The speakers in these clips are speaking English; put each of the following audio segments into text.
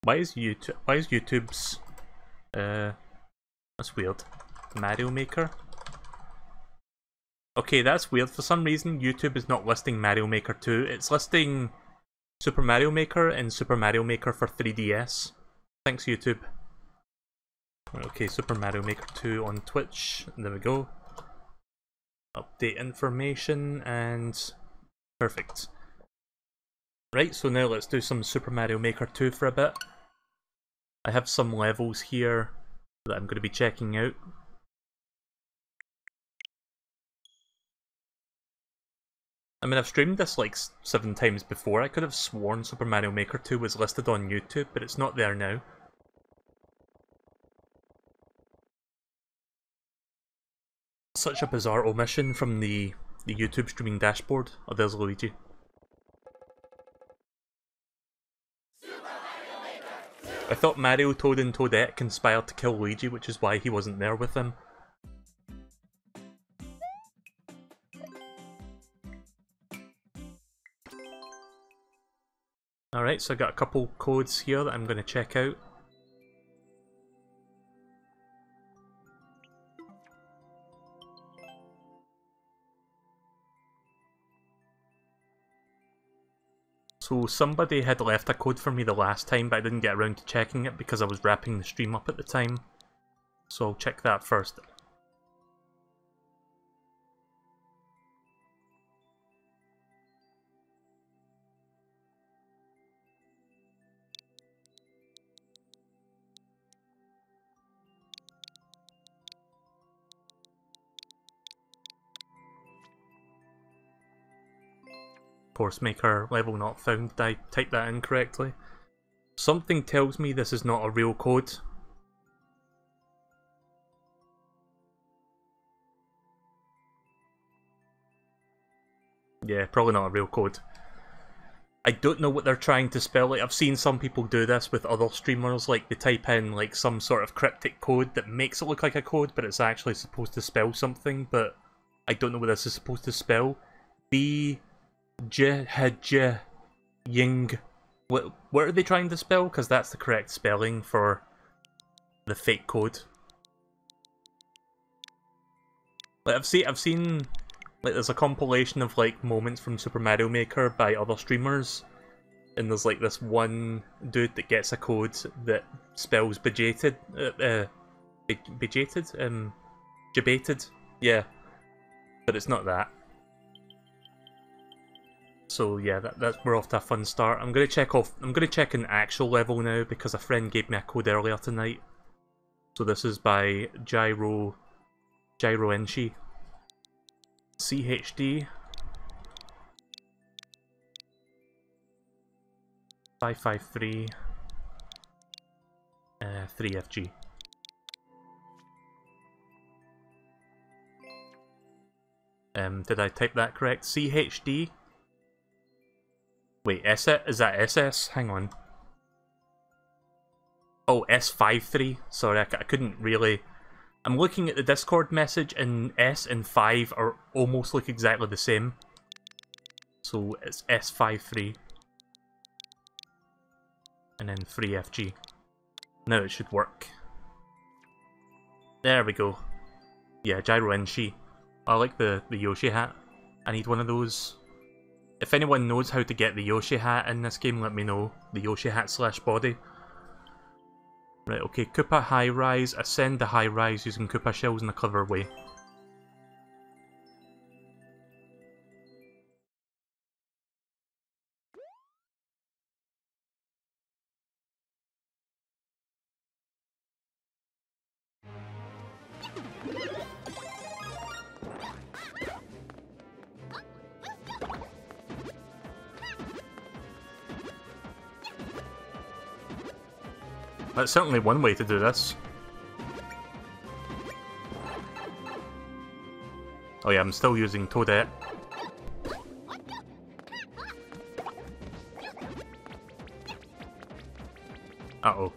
Why is YouTube's that's weird. Mario Maker. Okay, that's weird. For some reason YouTube is not listing Mario Maker 2. It's listing Super Mario Maker and Super Mario Maker for 3DS. Thanks YouTube. Okay, Super Mario Maker 2 on Twitch. There we go. Update information and perfect. Right, so now let's do some Super Mario Maker 2 for a bit. I have some levels here that I'm going to be checking out. I mean, I've streamed this like 7 times before. I could have sworn Super Mario Maker 2 was listed on YouTube, but it's not there now. Such a bizarre omission from the YouTube streaming dashboard. Oh, there's Luigi. I thought Mario, Toad and Toadette conspired to kill Luigi, which is why he wasn't there with them. Alright, so I got a couple codes here that I'm going to check out. So somebody had left a code for me the last time, but I didn't get around to checking it because I was wrapping the stream up at the time. So I'll check that first. Course maker level not found. Did I type that incorrectly? Something tells me this is not a real code. Yeah, probably not a real code. I don't know what they're trying to spell. Like, I've seen some people do this with other streamers, like they type in like some sort of cryptic code that makes it look like a code, but it's actually supposed to spell something, but I don't know what this is supposed to spell. Ying. What are they trying to spell? Because that's the correct spelling for the fake code. Like I've seen like there's a compilation of like moments from Super Mario Maker by other streamers, and there's like this one dude that gets a code that spells bejated, debated, yeah, but it's not that. So yeah, we're off to a fun start. I'm gonna check an actual level now because a friend gave me a code earlier tonight. So this is by Gyro Enshi. CHD 553 3FG. Did I type that correct? CHD? Wait, is that SS? Hang on. Oh, S53. Sorry, I couldn't really... I'm looking at the Discord message and S and 5 are almost look exactly the same. So it's S53. And then 3FG. Now it should work. There we go. Yeah, Gyro Enshi. I like the Yoshi hat. I need one of those. If anyone knows how to get the Yoshi hat in this game, let me know. The Yoshi hat / body. Right, okay, Koopa High Rise. Ascend the High Rise using Koopa shells in a clever way. That's certainly one way to do this. Oh yeah, I'm still using Toadette. Uh-oh.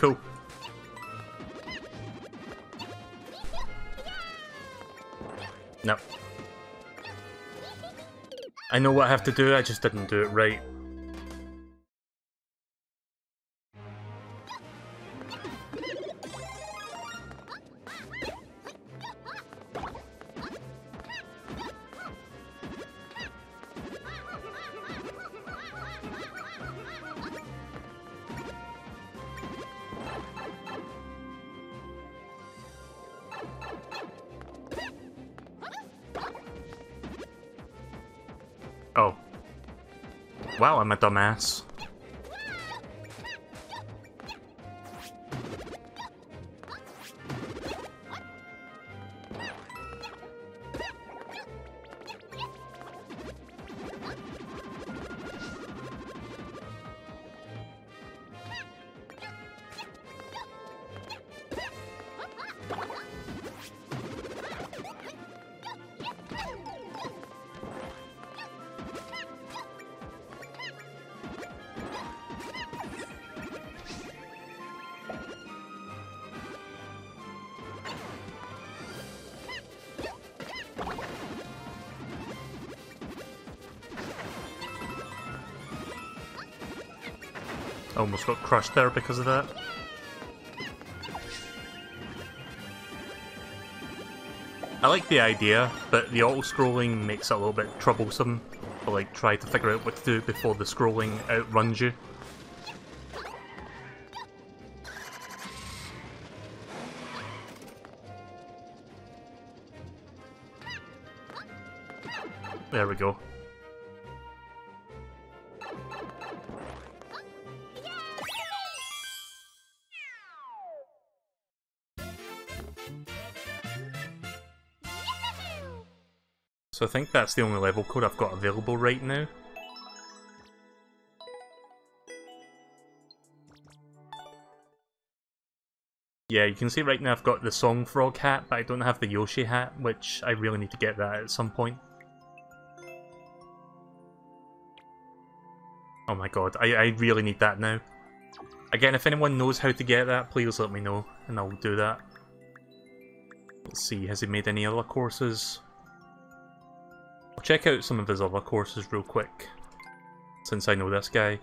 Cool. No. I know what I have to do, I just didn't do it right. Oh. Wow, I'm a dumbass. Almost got crushed there because of that. I like the idea, but the auto-scrolling makes it a little bit troublesome to like try to figure out what to do before the scrolling outruns you. There we go. So I think that's the only level code I've got available right now. Yeah, you can see right now I've got the Song Frog hat, but I don't have the Yoshi hat, which I really need to get that at some point. Oh my god, I really need that now. Again, if anyone knows how to get that, please let me know, and I'll do that. Let's see, has he made any other courses? I'll check out some of his other courses real quick, since I know this guy.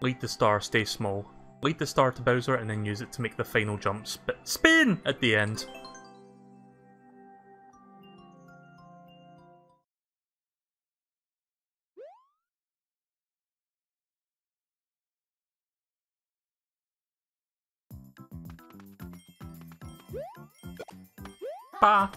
Lead the star, stay small. Lead the star to Bowser and then use it to make the final jump spin at the end. Bah!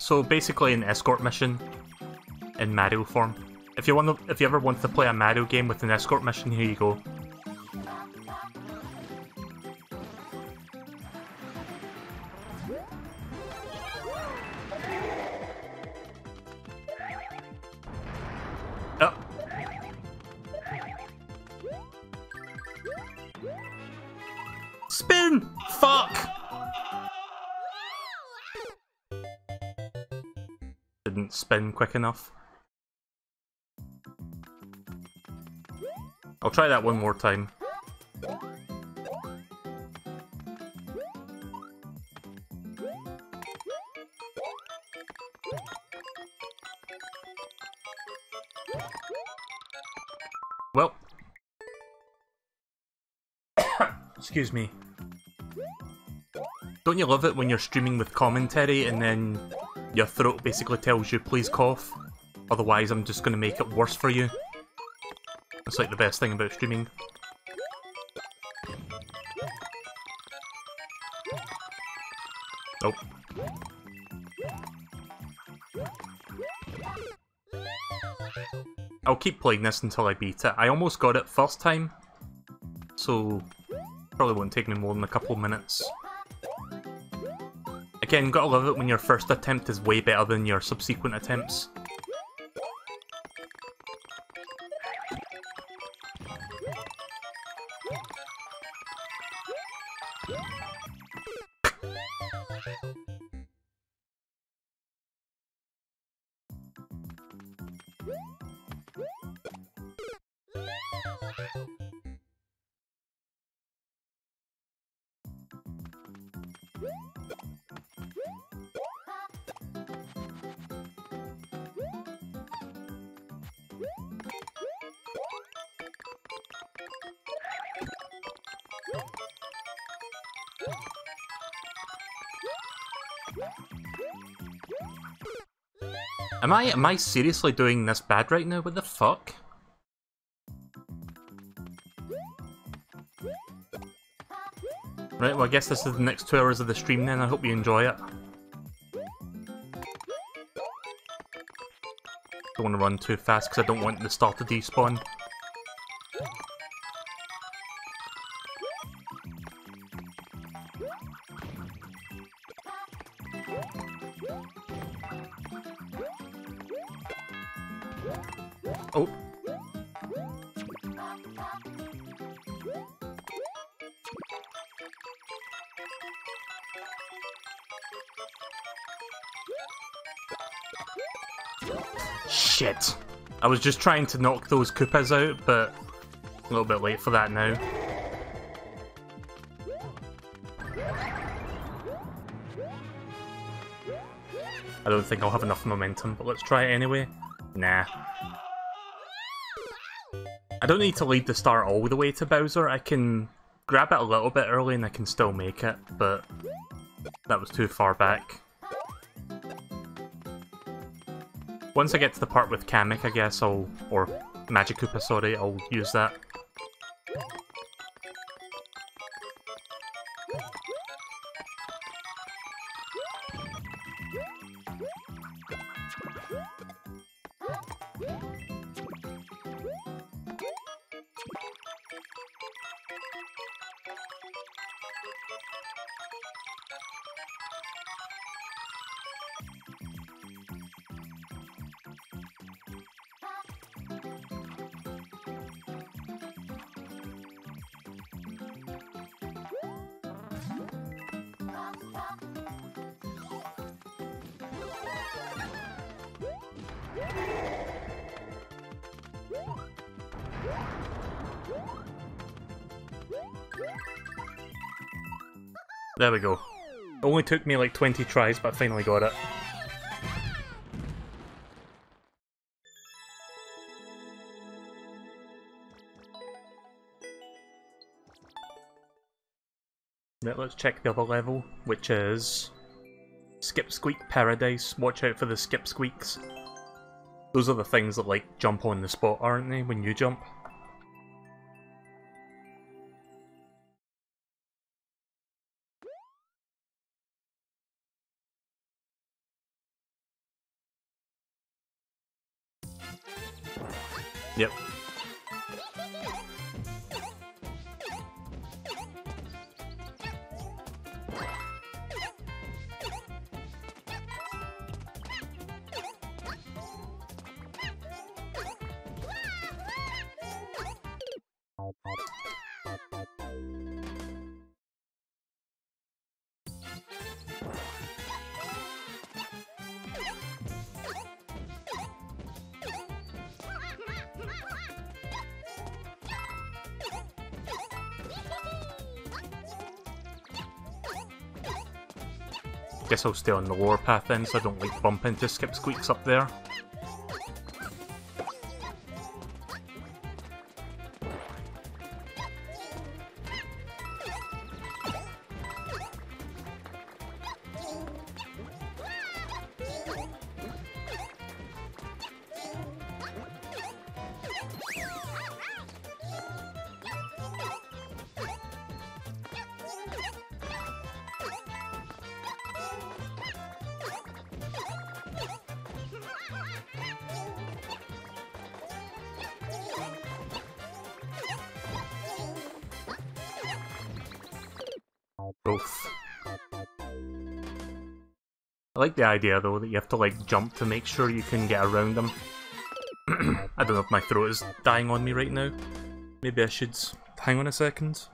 So basically an escort mission in Mario form. If you ever want to play a Mario game with an escort mission, here you go. Oh. Spin! Fuck! Didn't spin quick enough. I'll try that one more time. Well. Excuse me. Don't you love it when you're streaming with commentary and then your throat basically tells you, please cough, otherwise I'm just going to make it worse for you? That's like the best thing about streaming. Nope. I'll keep playing this until I beat it. I almost got it first time, so probably won't take me more than a couple of minutes. Again, gotta love it when your first attempt is way better than your subsequent attempts. Am I seriously doing this bad right now? What the fuck? Right, well I guess this is the next 2 hours of the stream then. I hope you enjoy it. Don't want to run too fast because I don't want the star to despawn. Oh. Shit. I was just trying to knock those Koopas out, but a little bit late for that now. I don't think I'll have enough momentum, but let's try it anyway. Nah. I don't need to lead the star all the way to Bowser. I can grab it a little bit early and I can still make it, but that was too far back. Once I get to the part with Kamek, I guess or Magic Koopa, sorry, I'll use that. There we go. It only took me like 20 tries, but I finally got it. Right, let's check the other level, which is Skip Squeak Paradise. Watch out for the Skip Squeaks. Those are the things that like jump on the spot, aren't they, when you jump? Yep. Guess I'll stay on the lower path then, so I don't like bump into Skip Squeaks up there. Both. I like the idea though that you have to like jump to make sure you can get around them. I don't know if my throat is dying on me right now. Maybe I should hang on a second.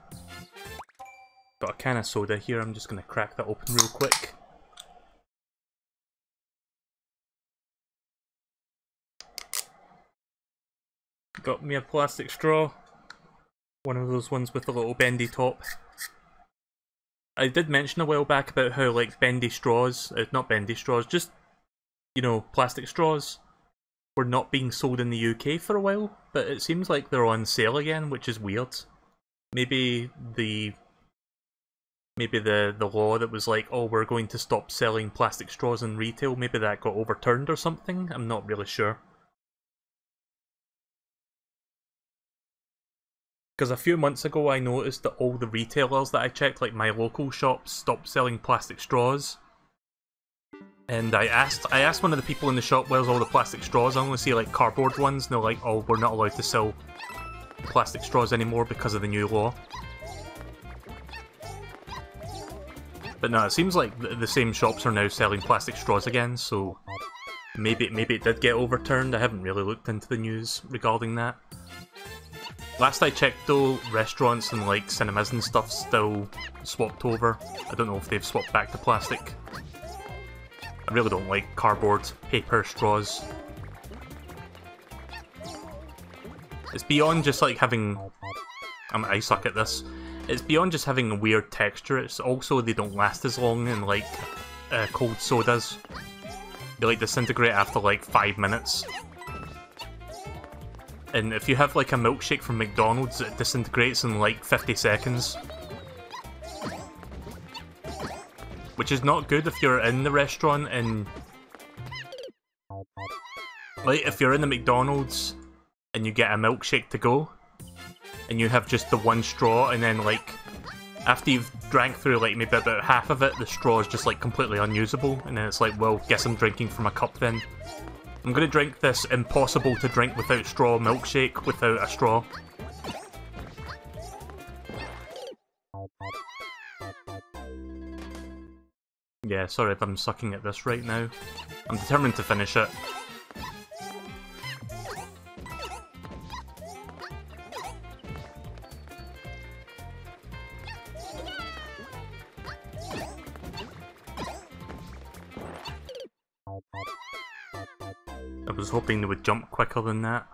Got a can of soda here, I'm just gonna crack that open real quick. Got me a plastic straw. One of those ones with a little bendy top. I did mention a while back about how like bendy straws, not bendy straws, just, you know, plastic straws were not being sold in the UK for a while, but it seems like they're on sale again, which is weird. Maybe the law that was like, oh, we're going to stop selling plastic straws in retail, maybe that got overturned or something, I'm not really sure. Because a few months ago I noticed that all the retailers that I checked, like my local shops, stopped selling plastic straws. And I asked one of the people in the shop, where's all the plastic straws? I only see like cardboard ones, and they're like, oh, we're not allowed to sell plastic straws anymore because of the new law. But no, it seems like the same shops are now selling plastic straws again, so maybe it did get overturned. I haven't really looked into the news regarding that. Last I checked though, restaurants and like cinemas and stuff still swapped over. I don't know if they've swapped back to plastic. I really don't like cardboard, paper straws. It's beyond just like having... I suck at this. It's beyond just having a weird texture, it's also they don't last as long in like cold sodas. They like disintegrate after like 5 minutes. And if you have like a milkshake from McDonald's, it disintegrates in like 50 seconds. Which is not good if you're in the restaurant and... like, if you're in the McDonald's and you get a milkshake to go, and you have just the one straw, and then like, after you've drank through like maybe about half of it, the straw is just like completely unusable, and then it's like, well, guess I'm drinking from a cup then. I'm gonna drink this impossible to drink without straw milkshake without a straw. Yeah, sorry if I'm sucking at this right now. I'm determined to finish it. I was hoping they would jump quicker than that.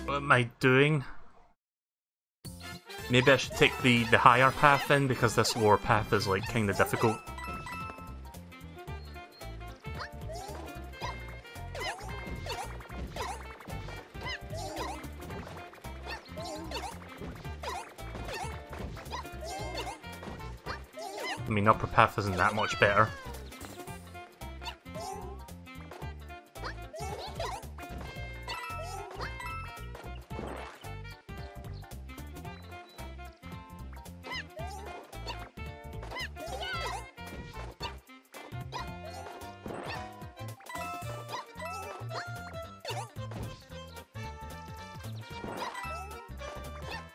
What am I doing? Maybe I should take the higher path then, because this lower path is like kinda difficult. I mean, upper path isn't that much better.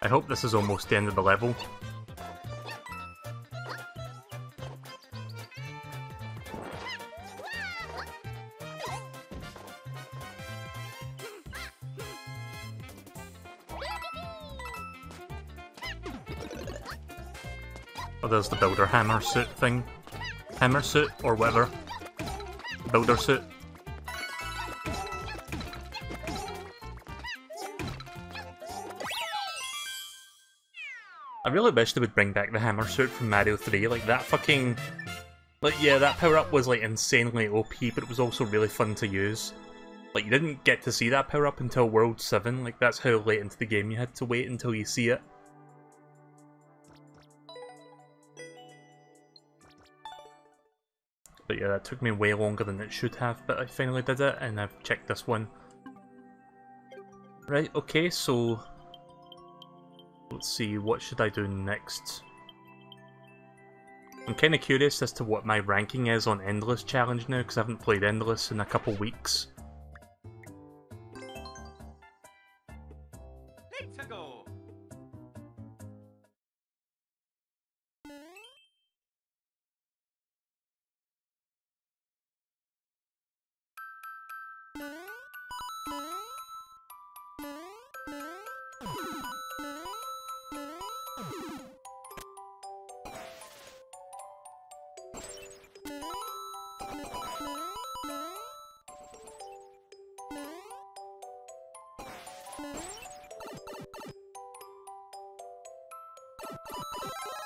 I hope this is almost the end of the level. Oh, there's the builder hammer suit thing. Hammer suit, or whatever. Builder suit. I really wish they would bring back the hammer suit from Mario 3, like that fucking... like, yeah, that power-up was like insanely OP, but it was also really fun to use. Like, you didn't get to see that power up until World 7, like that's how late into the game you had to wait until you see it. But yeah, that took me way longer than it should have, but I finally did it, and I've checked this one. Right, okay, so... let's see, what should I do next? I'm kinda curious as to what my ranking is on Endless Challenge now, because I haven't played Endless in a couple weeks. Let's go.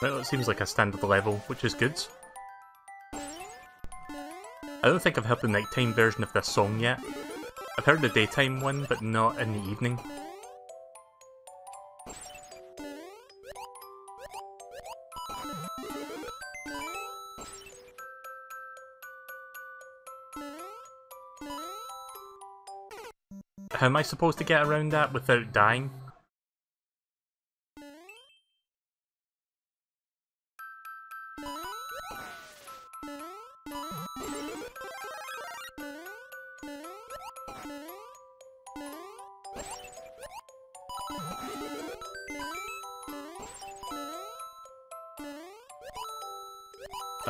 Well, it seems like a standard level, which is good. I don't think I've heard the nighttime version of this song yet. I've heard the daytime one, but not in the evening. How am I supposed to get around that without dying?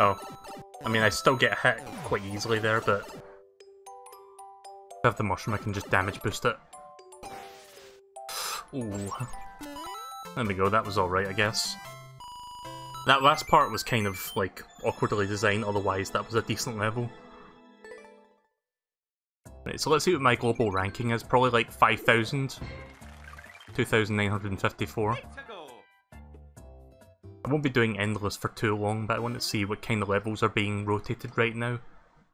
Oh. I mean, I still get hit quite easily there, but... if I have the mushroom, I can just damage boost it. Ooh. There we go, that was alright, I guess. That last part was kind of, like, awkwardly designed, otherwise that was a decent level. Right, so let's see what my global ranking is. Probably like 5,000. 2,954. I won't be doing Endless for too long, but I want to see what kind of levels are being rotated right now.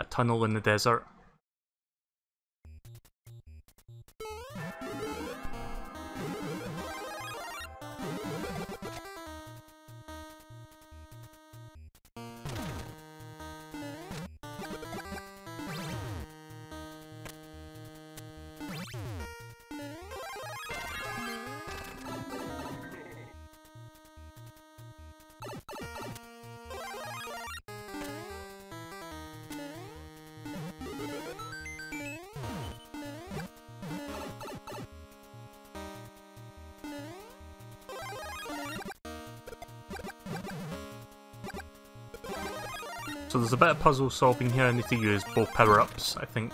A tunnel in the desert. So there's a bit of puzzle solving here. I need to use both power-ups, I think.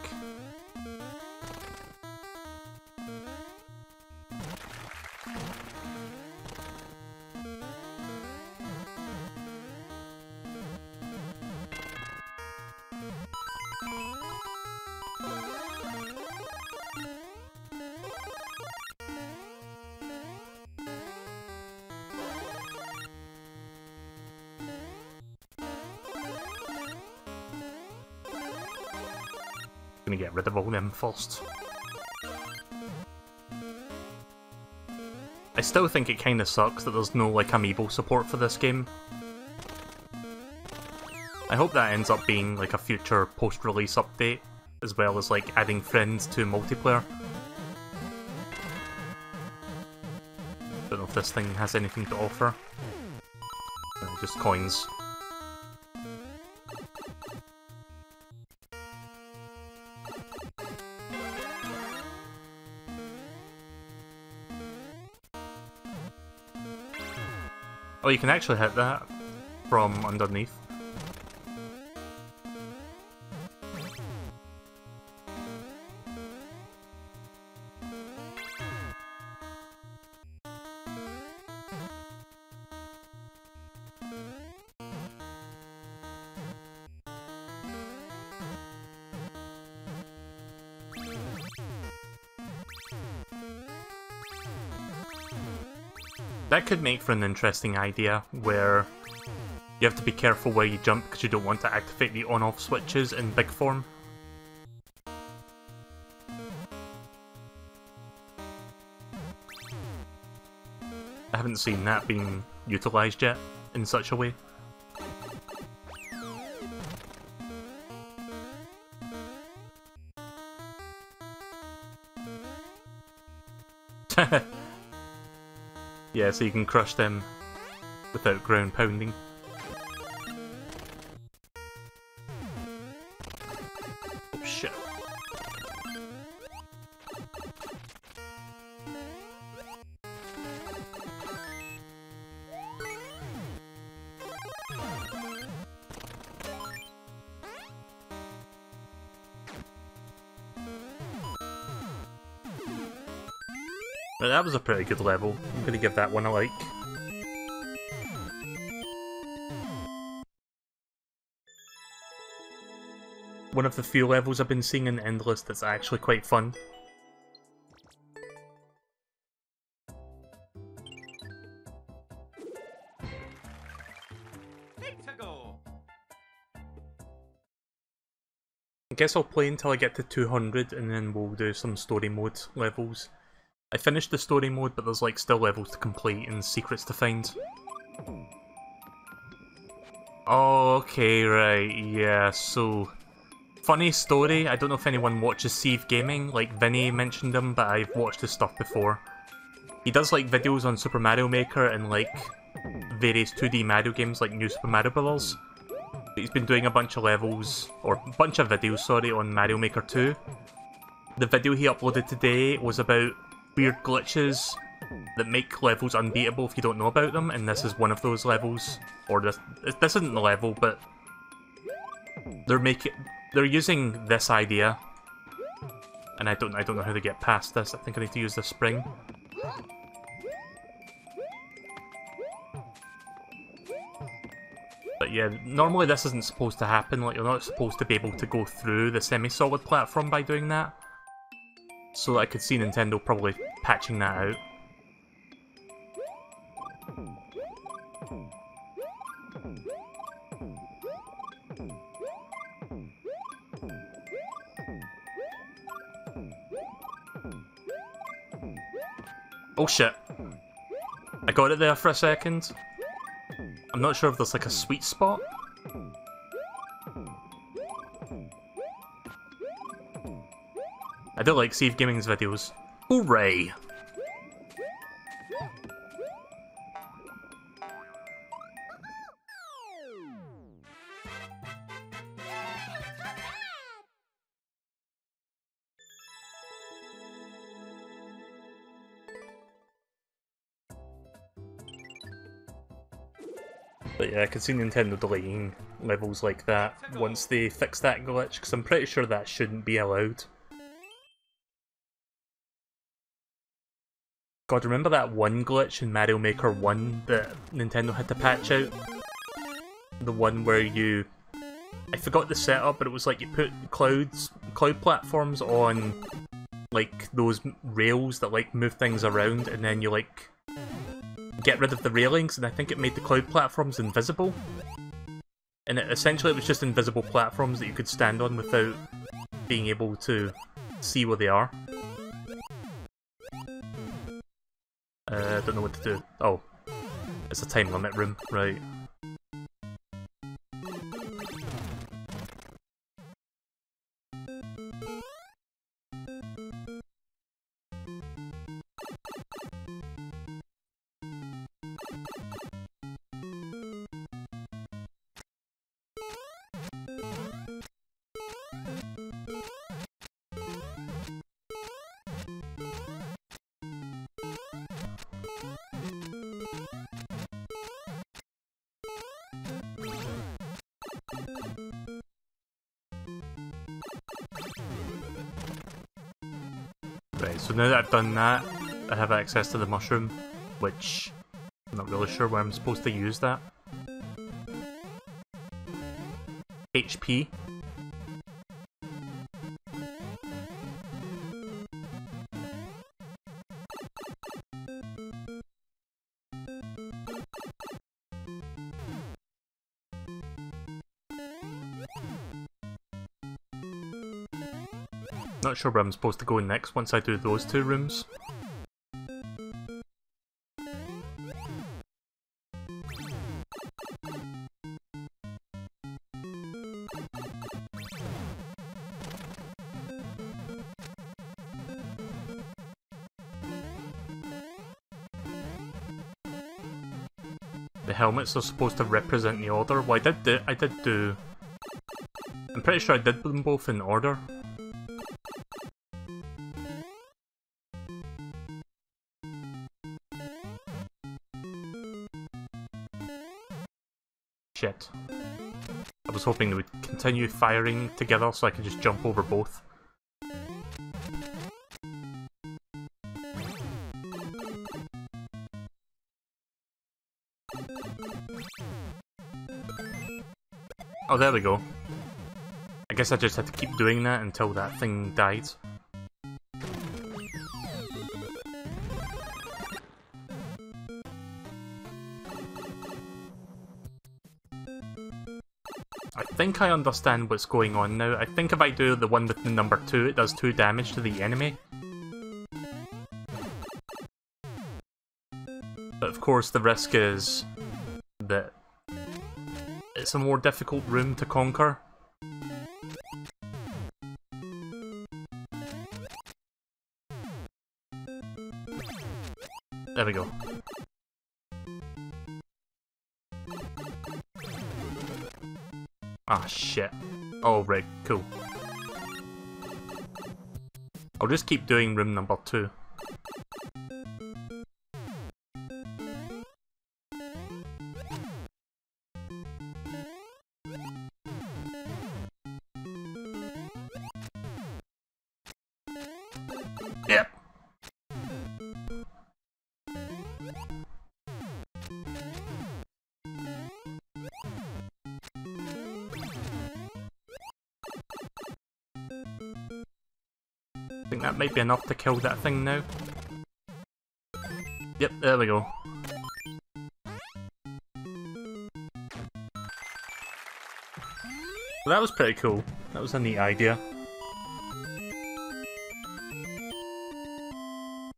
Gonna get rid of all them first. I still think it kinda sucks that there's no like amiibo support for this game. I hope that ends up being like a future post-release update, as well as like adding friends to multiplayer. Don't know if this thing has anything to offer. Just coins. Oh, you can actually hit that from underneath. That could make for an interesting idea, where you have to be careful where you jump because you don't want to activate the on-off switches in big form. I haven't seen that being utilised yet in such a way. Yeah, so you can crush them without ground pounding. Oh shit. But that was a pretty good level. I'm gonna give that one a like. One of the few levels I've been seeing in Endless that's actually quite fun. I guess I'll play until I get to 200 and then we'll do some story mode levels. I finished the story mode, but there's like still levels to complete and secrets to find. Oh, okay, right, yeah, so... Funny story, I don't know if anyone watches Sieve Gaming, like Vinny mentioned him, but I've watched his stuff before. He does like videos on Super Mario Maker and like various 2D Mario games like New Super Mario Bros. He's been doing a bunch of levels, or a bunch of videos, sorry, on Mario Maker 2. The video he uploaded today was about weird glitches that make levels unbeatable if you don't know about them, and this is one of those levels. Or this isn't the level, but they're using this idea, and I don't know how to get past this. I think I need to use the spring. But yeah, normally this isn't supposed to happen. Like, you're not supposed to be able to go through the semi-solid platform by doing that. So I could see Nintendo probably patching that out. Oh shit. I got it there for a second. I'm not sure if there's like a sweet spot. I do like Sieve Gaming's videos. Hooray! But yeah, I can see Nintendo delaying levels like that once they fix that glitch, because I'm pretty sure that shouldn't be allowed. God, remember that one glitch in Mario Maker 1 that Nintendo had to patch out? The one where you... I forgot the setup, but it was like you put cloud platforms on like those rails that like move things around, and then you like get rid of the railings, and I think it made the cloud platforms invisible. And essentially it was just invisible platforms that you could stand on without being able to see where they are. I don't know what to do. Oh, it's a time limit room, right. Right, so now that I've done that, I have access to the mushroom, which I'm not really sure where I'm supposed to use that. HP. Not sure where I'm supposed to go next once I do those two rooms. The helmets are supposed to represent the order. Well, I did do... I'm pretty sure I did them both in order. Shit. I was hoping they would continue firing together so I could just jump over both. Oh, there we go. I guess I just had to keep doing that until that thing died. I think I understand what's going on now. I think if I do the one with the number 2, it does 2 damage to the enemy. But of course the risk is that it's a more difficult room to conquer. There we go. Ah, shit. Oh, right, cool. I'll just keep doing room number 2. Yep. I think that might be enough to kill that thing now. Yep, there we go. Well, that was pretty cool. That was a neat idea.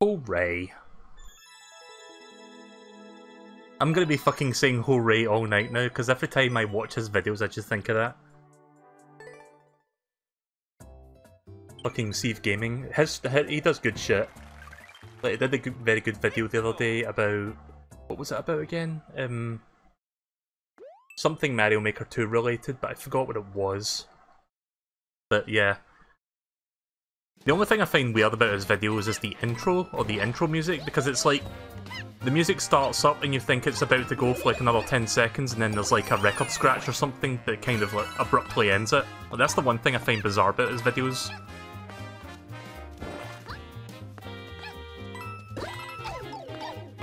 Hooray. I'm gonna be fucking saying hooray all night now, because every time I watch his videos I just think of that. Fucking Steve Gaming. He does good shit. Like, he did a very good video the other day about... What was it about again? Something Mario Maker 2 related, but I forgot what it was. But yeah. The only thing I find weird about his videos is the intro, or the intro music, because it's like... The music starts up and you think it's about to go for like another 10 seconds, and then there's like a record scratch or something that kind of like abruptly ends it. Well, that's the one thing I find bizarre about his videos.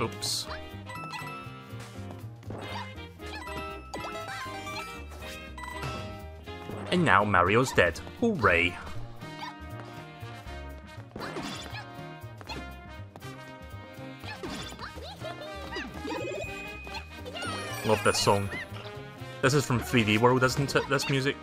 Oops. And now Mario's dead. Hooray. Love this song. This is from 3D World, isn't it, this music?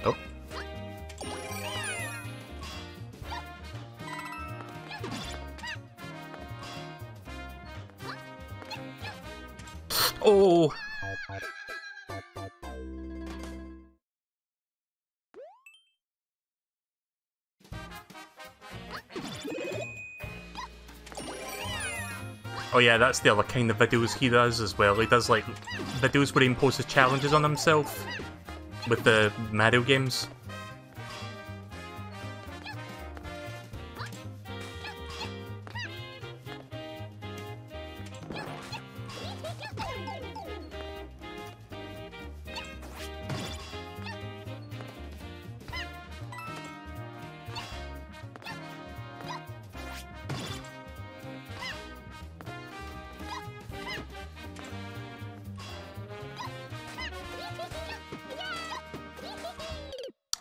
Oh. Oh. Oh yeah, that's the other kind of videos he does as well. He does like videos where he imposes challenges on himself with the Mario games.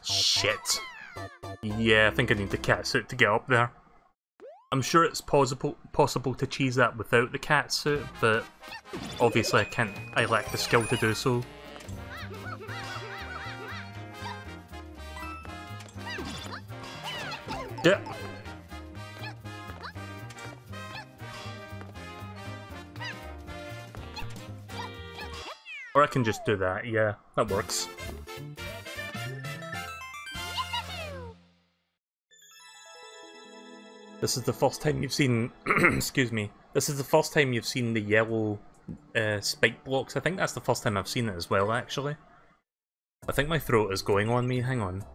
Shit. Yeah, I think I need the cat suit to get up there. I'm sure it's possible to cheese that without the cat suit, but obviously I lack the skill to do so. Yeah. Or I can just do that, yeah, that works. This is the first time you've seen... excuse me. This is the first time you've seen the yellow spike blocks. I think that's the first time I've seen it as well, actually. I think my throat is going on me, hang on.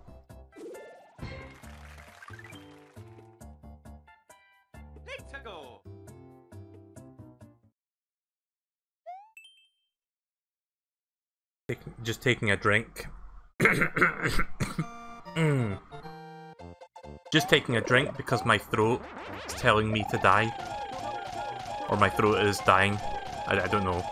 Just taking a drink. Just taking a drink because my throat is telling me to die. Or my throat is dying. I don't know.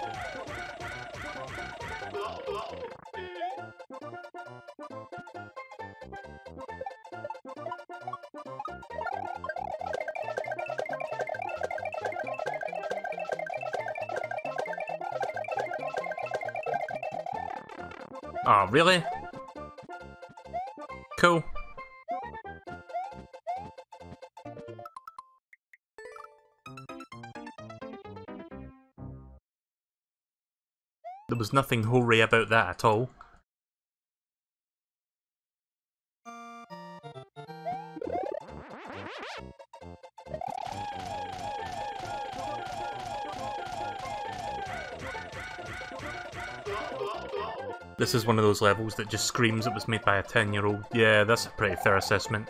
Oh, really? Cool. There was nothing hoary about that at all. This is one of those levels that just screams it was made by a 10-year-old. Yeah, that's a pretty fair assessment.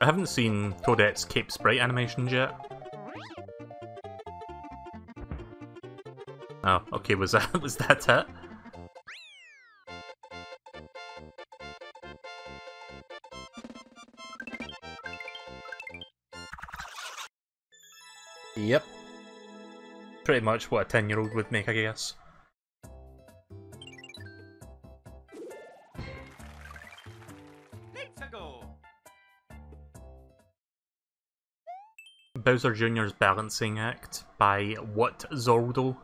I haven't seen Toadette's Cape Sprite animations yet. Oh, okay, was that it? Yep. Pretty much what a 10-year-old would make, I guess. Bowser Jr.'s Balancing Act by What Zordo?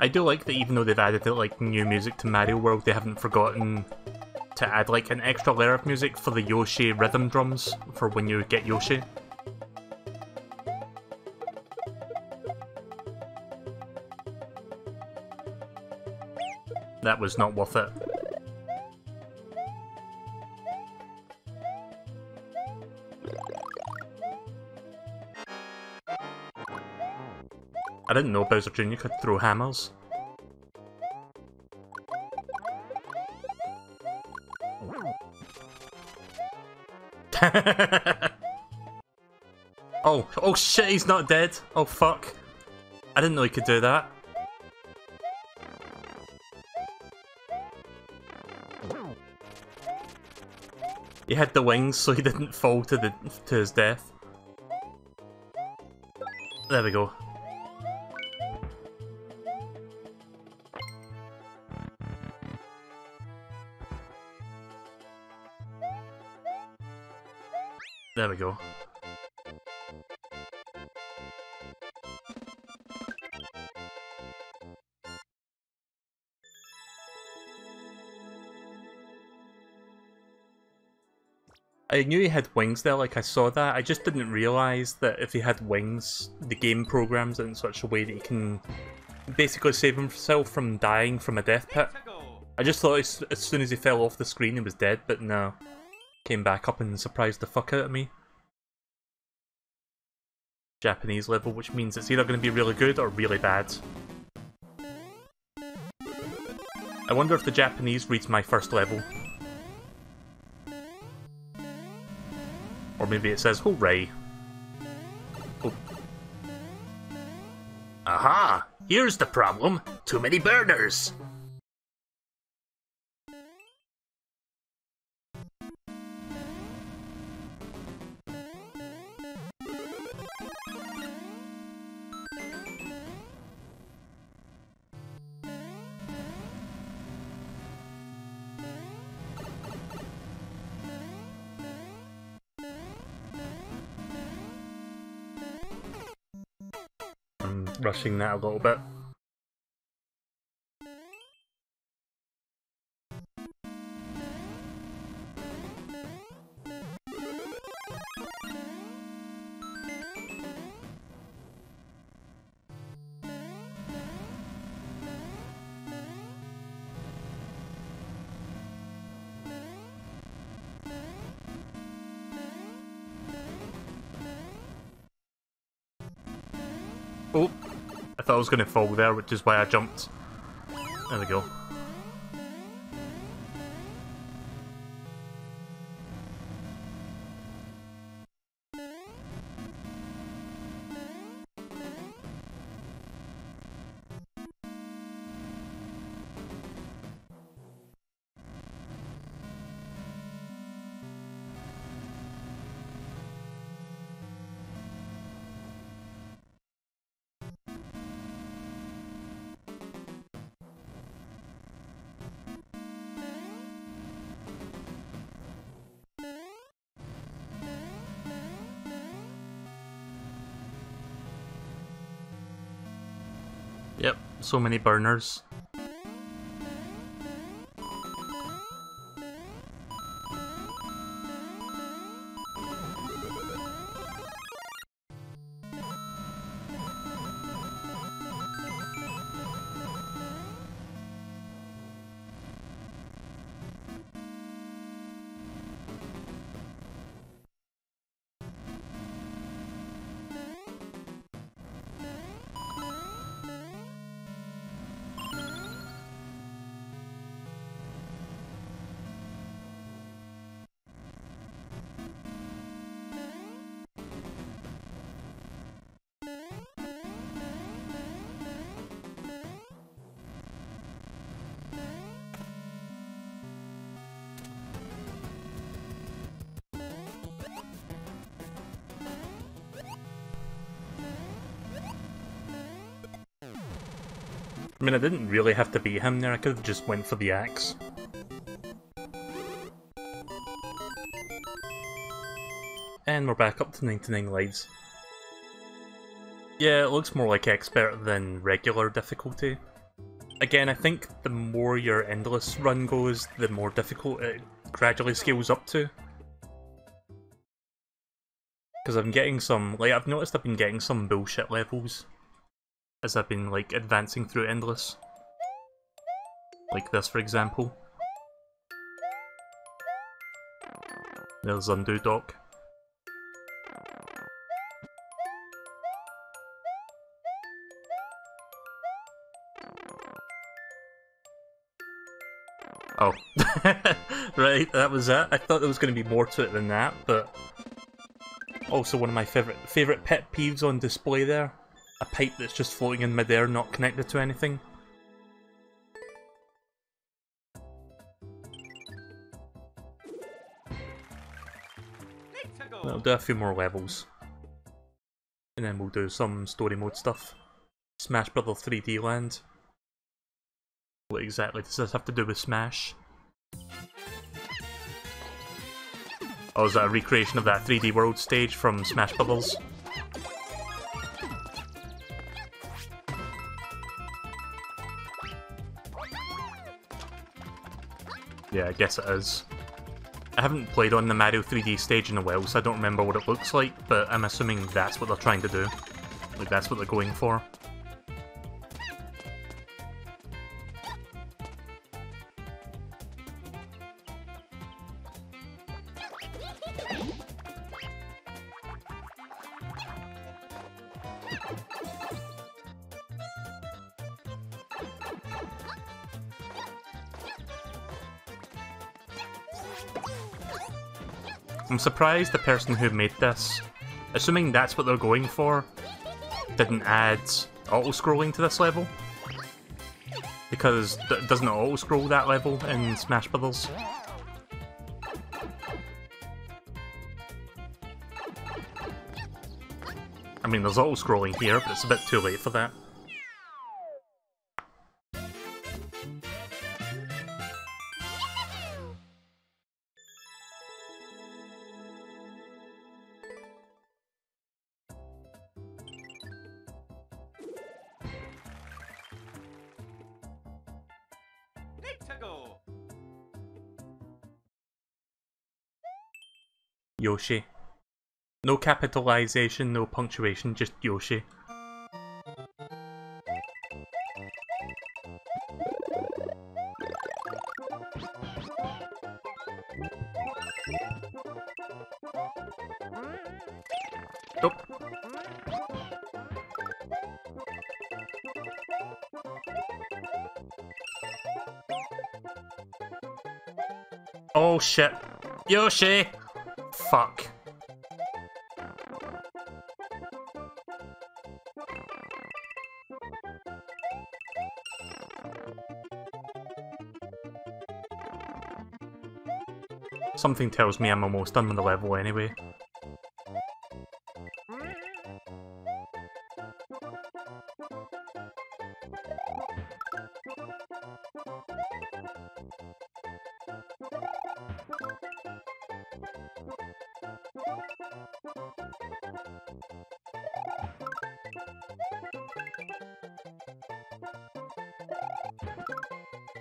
I do like that even though they've added like new music to Mario World, they haven't forgotten to add like an extra layer of music for the Yoshi rhythm drums for when you get Yoshi. That was not worth it. I didn't know Bowser Jr. could throw hammers. Oh shit, he's not dead. Oh fuck. I didn't know he could do that. He had the wings so he didn't fall to his death. There we go. There we go. I knew he had wings there, like I saw that. I just didn't realise that if he had wings, the game programs it in such a way that he can basically save himself from dying from a death pit. I just thought as soon as he fell off the screen he was dead, but no. Came back up and surprised the fuck out of me. Japanese level, which means it's either going to be really good or really bad. I wonder if the Japanese reads my first level. Or maybe it says, hooray. Oh. Aha! Here's the problem. Too many burners! rushing that a little bit. Oh, I thought I was going to fall there, which is why I jumped. There we go. Yep, so many burners. I mean, I didn't really have to beat him there, I could have just went for the axe. And we're back up to 99 lives. Yeah, it looks more like expert than regular difficulty. Again, I think the more your endless run goes, the more difficult it gradually scales up to. Because I'm getting some, like, I've noticed I've been getting some bullshit levels as I've been, like, advancing through endless. Like this, for example. There's Undo Dock. Oh. Right, that was it. I thought there was going to be more to it than that, but... Also one of my favourite pet peeves on display there. A pipe that's just floating in midair, not connected to anything. I'll do a few more levels. And then we'll do some story mode stuff. Smash Brother 3D Land. What exactly does this have to do with Smash? Oh, is that a recreation of that 3D World stage from Smash Brothers? Yeah, I guess it is. I haven't played on the Mario 3D stage in a while, so I don't remember what it looks like, but I'm assuming that's what they're trying to do. Like, that's what they're going for. I'm surprised the person who made this, assuming that's what they're going for, didn't add auto-scrolling to this level. Because doesn't it auto-scroll that level in Smash Brothers? I mean, there's auto-scrolling here, but it's a bit too late for that. Yoshi. No capitalization, no punctuation, just Yoshi. Nope. Oh shit. Yoshi! Fuck. Something tells me I'm almost done with the level anyway.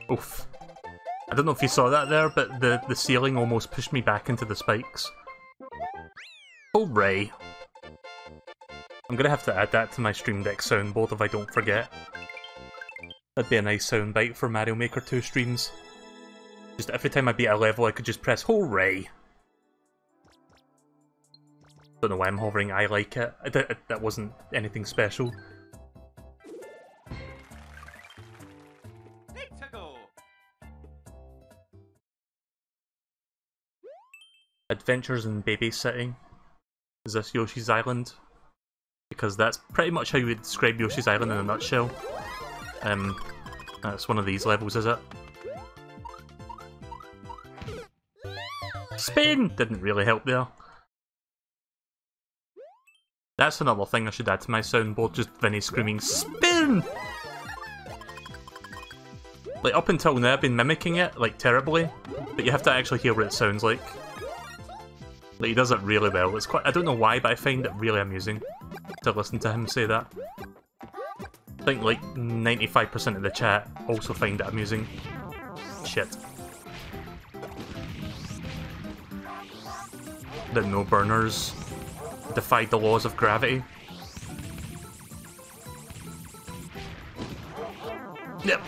Oof. I don't know if you saw that there, but the ceiling almost pushed me back into the spikes. Hooray! I'm gonna have to add that to my Stream Deck soundboard if I don't forget. That'd be a nice soundbite for Mario Maker 2 streams. Just every time I beat a level I could just press hooray! Don't know why I'm hovering, I like it. That wasn't anything special. Adventures in Babysitting. Is this Yoshi's Island? Because that's pretty much how you would describe Yoshi's Island in a nutshell. That's one of these levels, is it? Spin! Didn't really help there. That's another thing I should add to my soundboard, just Vinny screaming, SPIN! Like, up until now I've been mimicking it, like, terribly, but you have to actually hear what it sounds like. Like, he does it really well. It's quite— I don't know why, but I find it really amusing to listen to him say that. I think, like, 95% of the chat also find it amusing. Shit. The no-burners defied the laws of gravity. Yep.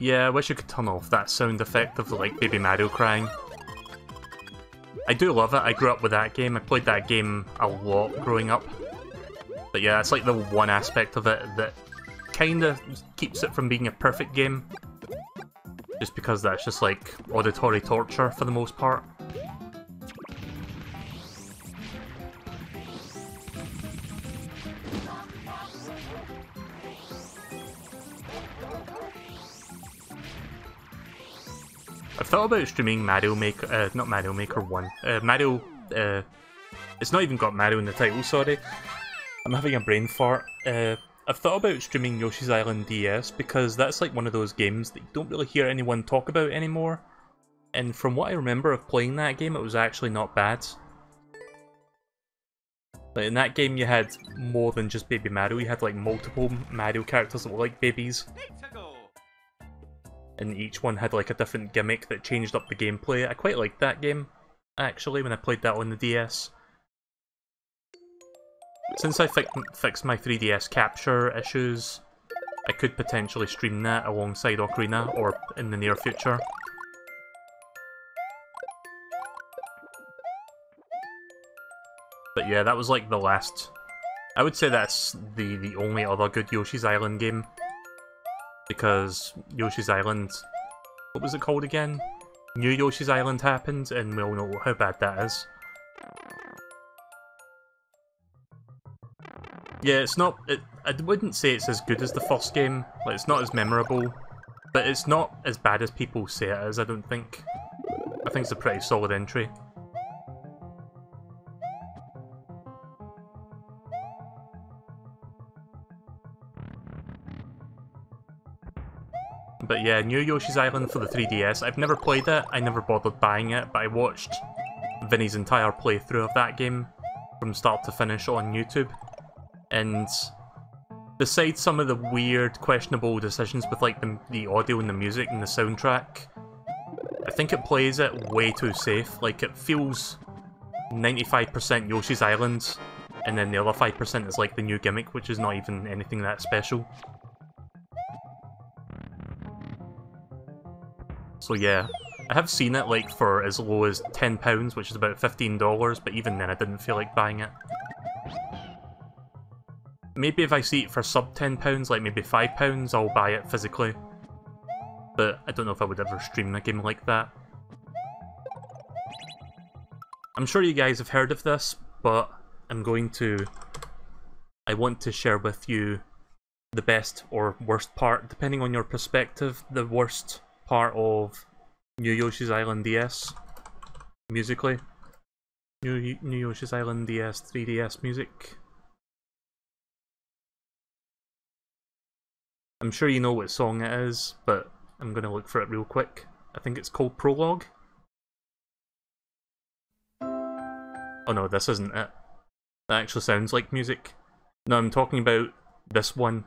Yeah, I wish I could turn off that sound effect of, like, Baby Mario crying. I do love it, I grew up with that game, I played that game a lot growing up. But yeah, it's like the one aspect of it that kinda keeps it from being a perfect game. Just because that's just like auditory torture for the most part. I've thought about streaming Mario Maker, not Mario Maker 1, Mario, it's not even got Mario in the title, sorry. I'm having a brain fart. I've thought about streaming Yoshi's Island DS because that's like one of those games that you don't really hear anyone talk about anymore. And from what I remember of playing that game, it was actually not bad. Like in that game you had more than just Baby Mario, you had like multiple Mario characters that were like babies. And each one had like a different gimmick that changed up the gameplay. I quite liked that game, actually, when I played that on the DS. Since I fixed my 3DS capture issues, I could potentially stream that alongside Ocarina, or in the near future. But yeah, that was like the last— I would say that's the only other good Yoshi's Island game. Because Yoshi's Island— what was it called again? New Yoshi's Island happened, and we all know how bad that is. Yeah, it's not— I wouldn't say it's as good as the first game, like it's not as memorable, but it's not as bad as people say it is, I don't think. I think it's a pretty solid entry. But yeah, New Yoshi's Island for the 3DS, I've never played it, I never bothered buying it, but I watched Vinny's entire playthrough of that game from start to finish on YouTube. And besides some of the weird, questionable decisions with like the audio and the music and the soundtrack, I think it plays it way too safe. Like, it feels 95% Yoshi's Island, and then the other 5% is like the new gimmick, which is not even anything that special. So yeah, I have seen it like for as low as £10, which is about $15, but even then I didn't feel like buying it. Maybe if I see it for sub £10, like maybe £5, I'll buy it physically. But I don't know if I would ever stream a game like that. I'm sure you guys have heard of this, but I want to share with you the best or worst part, depending on your perspective, the worst part of New Yoshi's Island DS, musically. New Yoshi's Island DS 3DS music. I'm sure you know what song it is, but I'm gonna look for it real quick. I think it's called Prologue. Oh no, this isn't it. That actually sounds like music. No, I'm talking about this one.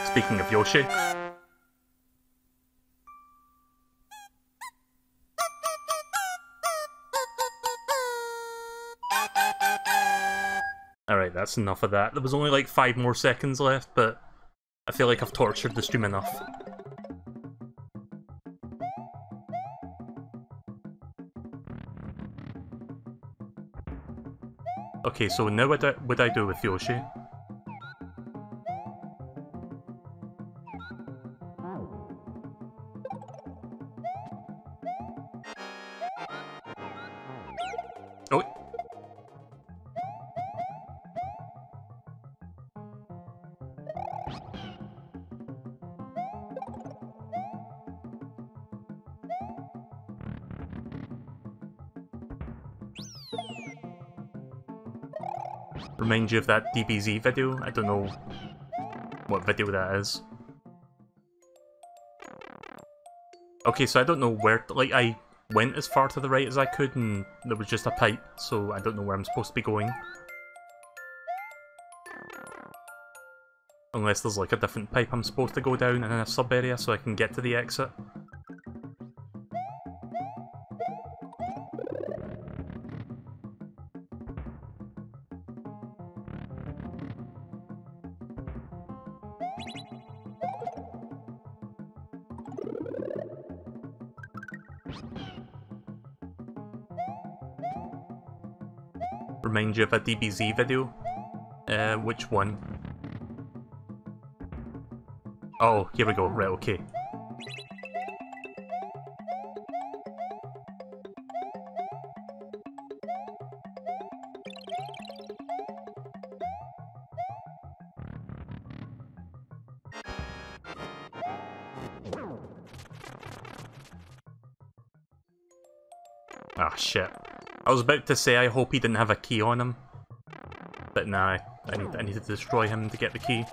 Speaking of Yoshi. Alright, that's enough of that. There was only like 5 more seconds left, but I feel like I've tortured the stream enough. Okay, so now what I do with Yoshi? Oh. Remind you of that DBZ video? I don't know what video that is. Okay, so I don't know where, like, I went as far to the right as I could and there was just a pipe, so I don't know where I'm supposed to be going. Unless there's like a different pipe I'm supposed to go down in a sub-area so I can get to the exit. Remind you of a DBZ video? Which one? Oh, here we go, right, okay. Ah, shit. I was about to say I hope he didn't have a key on him. But nah, I need to destroy him to get the key.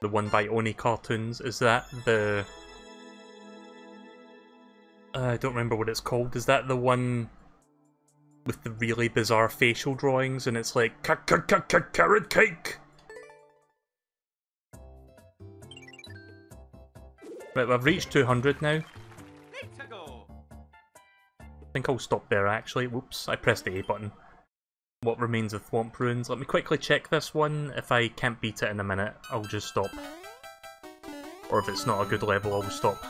The one by Oni Cartoons, is that the... I don't remember what it's called. Is that the one with the really bizarre facial drawings and it's like carrot cake? Right, I've reached 200 now. I think I'll stop there actually. Whoops, I pressed the A button. What remains of Thwomp Ruins. Let me quickly check this one. If I can't beat it in a minute, I'll just stop. Or if it's not a good level, I'll stop.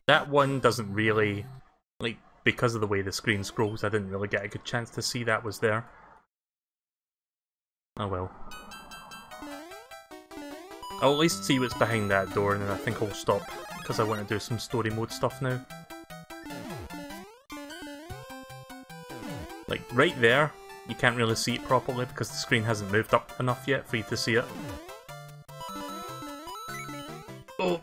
That one doesn't really, like, because of the way the screen scrolls, I didn't really get a good chance to see that was there. Oh well. I'll at least see what's behind that door and then I think I'll stop, because I want to do some story mode stuff now. Like, right there, you can't really see it properly because the screen hasn't moved up enough yet for you to see it. Oh!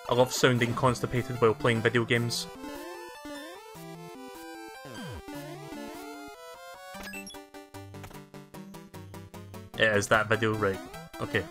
I love sounding constipated while playing video games. It is that video, right? Okay.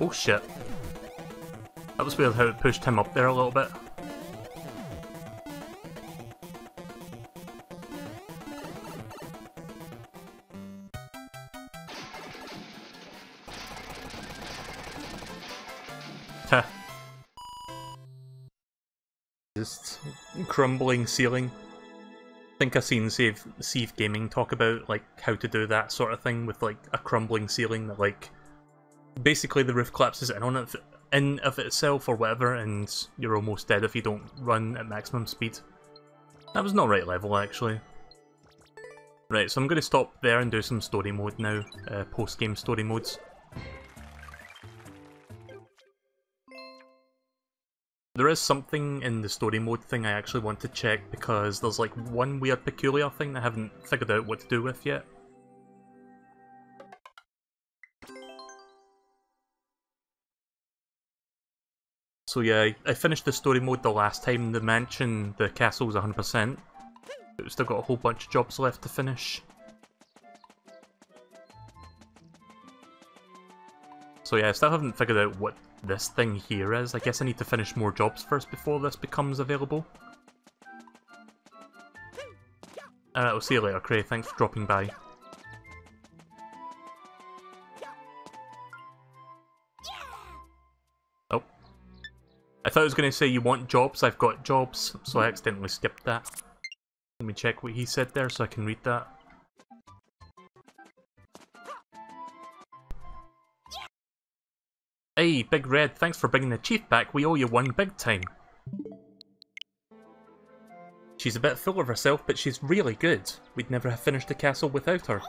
Oh shit. That was weird how it pushed him up there a little bit. Heh. Just crumbling ceiling. I think I've seen Sieve Gaming talk about like how to do that sort of thing with like a crumbling ceiling that like basically the roof collapses in of itself or whatever, and you're almost dead if you don't run at maximum speed. That was not right level actually. Right, so I'm going to stop there and do some story mode now, post-game story modes. There is something in the story mode thing I actually want to check because there's like one weird peculiar thing that I haven't figured out what to do with yet. So yeah, I finished the story mode the last time. The mansion, the castle was 100%. But we've still got a whole bunch of jobs left to finish. So yeah, I still haven't figured out what this thing here is. I guess I need to finish more jobs first before this becomes available. Alright, I'll see you later, Cray. Thanks for dropping by. Oh. I thought I was going to say you want jobs. I've got jobs, so I accidentally skipped that. Let me check what he said there so I can read that. Hey, Big Red, thanks for bringing the chief back. We owe you one big time. She's a bit full of herself, but she's really good. We'd never have finished the castle without her.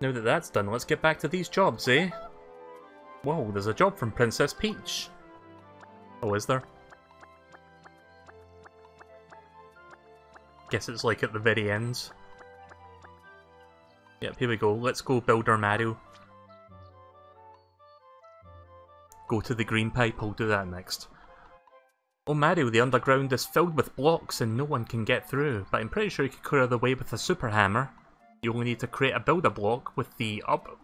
Now that that's done, let's get back to these jobs, eh? Whoa, there's a job from Princess Peach. Oh, is there? Guess it's like at the very end. Yep, here we go. Let's go build our Mario. Go to the green pipe, I'll do that next. Oh Mario, the underground is filled with blocks and no one can get through, but I'm pretty sure you could clear the way with a super hammer. You only need to create a build-a-block with the up...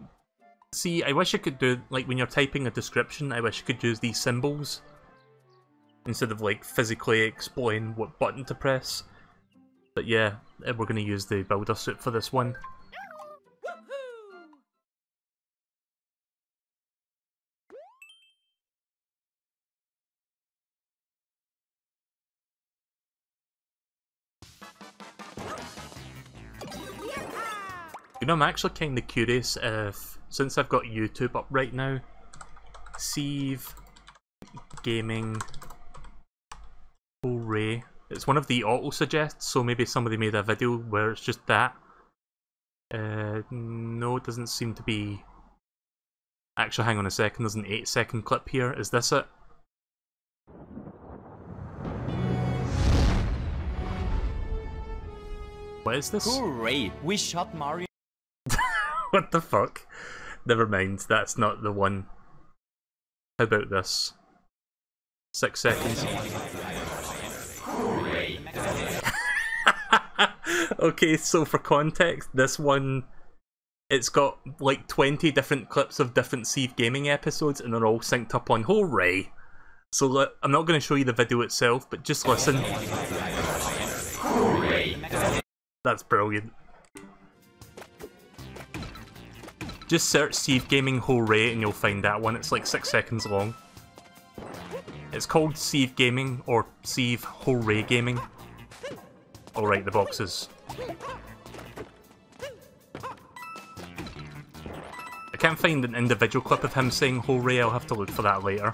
See, I wish you could do, like when you're typing a description, I wish you could use these symbols. Instead of like physically explain what button to press. But yeah, we're going to use the builder suit for this one. You know, I'm actually kind of curious if, since I've got YouTube up right now, Sieve Gaming Ray It's one of the auto-suggests, so maybe somebody made a video where it's just that. No, it doesn't seem to be... Actually, hang on a second, there's an 8-second clip here. Is this it? What is this? Hooray! We shot Mario. What the fuck? Never mind, that's not the one. How about this? 6 seconds. Okay, so for context, this one, it's got like 20 different clips of different Sieve Gaming episodes and they're all synced up on Hooray! So I'm not going to show you the video itself, but just listen. Hooray! That's brilliant. Just search Sieve Gaming Hooray and you'll find that one, it's like 6 seconds long. It's called Sieve Gaming, or Sieve Hooray Gaming. Alright, the boxes. I can't find an individual clip of him saying Hooray, I'll have to look for that later.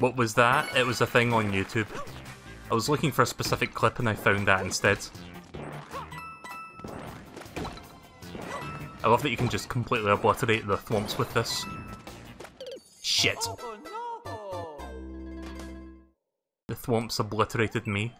What was that? It was a thing on YouTube. I was looking for a specific clip and I found that instead. I love that you can just completely obliterate the thwomps with this. Shit. The thwomps obliterated me.